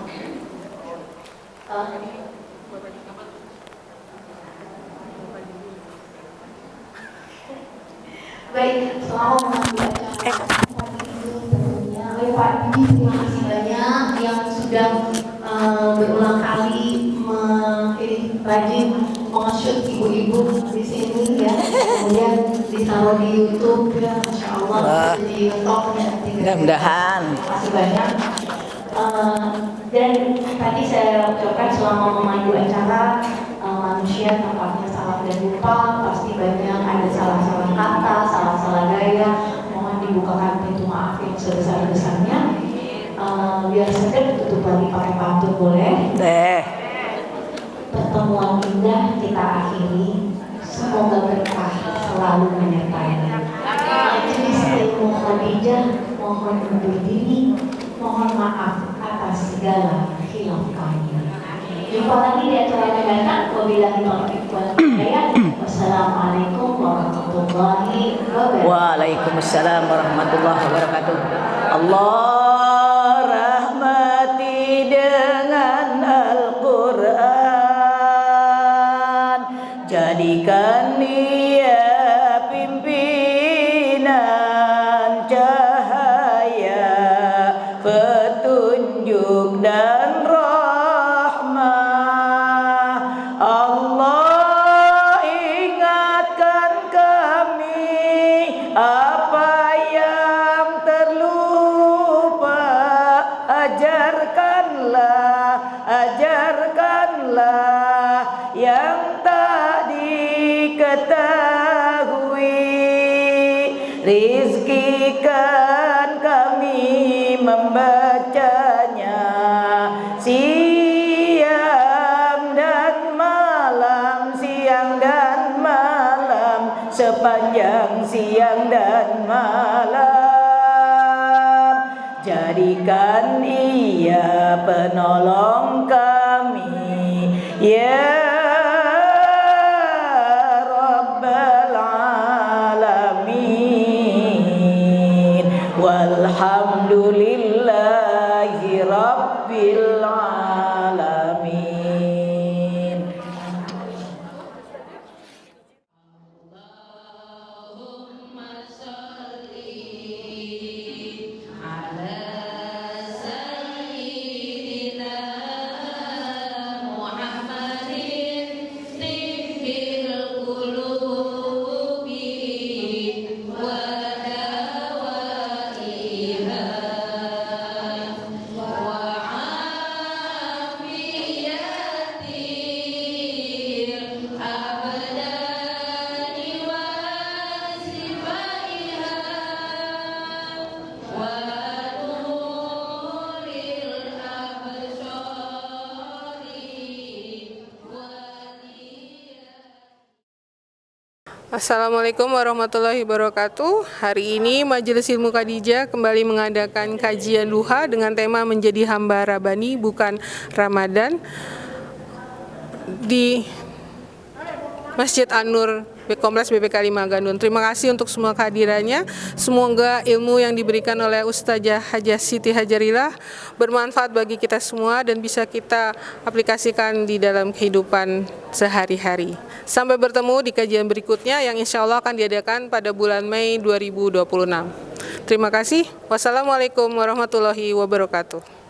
Baik, selama memandu acara pagi ini tentunya Pak Didi, terima kasih banyak yang sudah berulang kali rajin menge-shoot ibu-ibu di sini ya, kemudian ditaruh di YouTube ya, Masya Allah, di top ya. Mudah-mudahan. Terima kasih banyak. Dan tadi saya ucapkan selama memandu acara, manusia tampaknya salah dan lupa, pasti banyak ada salah-salah kata, salah-salah gaya. Mohon dibukakan pintu maaf yang sebesar-besarnya. Biar sedang tutup lagi pakai pantun boleh. Pertemuan indah kita akhiri, semoga berkah selalu menyertai. Majelis ilmu Khadijah mohon undur diri, mohon maaf atas segala khilaf kami. Jumpa lagi di acara mendatang. Wabillahi taufiq wal hidayah. Wassalamualaikum warahmatullahi wabarakatuh. Waalaikumsalam warahmatullahi wabarakatuh. Allah rahmati dengan Al-Quran, jadikan dia pimpinan cahaya, petunjuk dan rahmah. Allah ingatkan kami apa yang terlupa, ajarkanlah yang tak diketahui, rizkikan kami membacanya siang dan malam, sepanjang siang dan malam. Jadikan ia penolong kami ya Rabbal Alamin. Assalamualaikum warahmatullahi wabarakatuh. Hari ini Majelis Ilmu Khadijah kembali mengadakan kajian duha dengan tema menjadi hamba Rabbani bukan Ramadan di Masjid An-Nur Kompleks BPK 5 Gandun. Terima kasih untuk semua kehadirannya. Semoga ilmu yang diberikan oleh Ustazah Hajah Siti Hajarillah bermanfaat bagi kita semua dan bisa kita aplikasikan di dalam kehidupan sehari-hari. Sampai bertemu di kajian berikutnya yang insya Allah akan diadakan pada bulan Mei 2026. Terima kasih. Wassalamualaikum warahmatullahi wabarakatuh.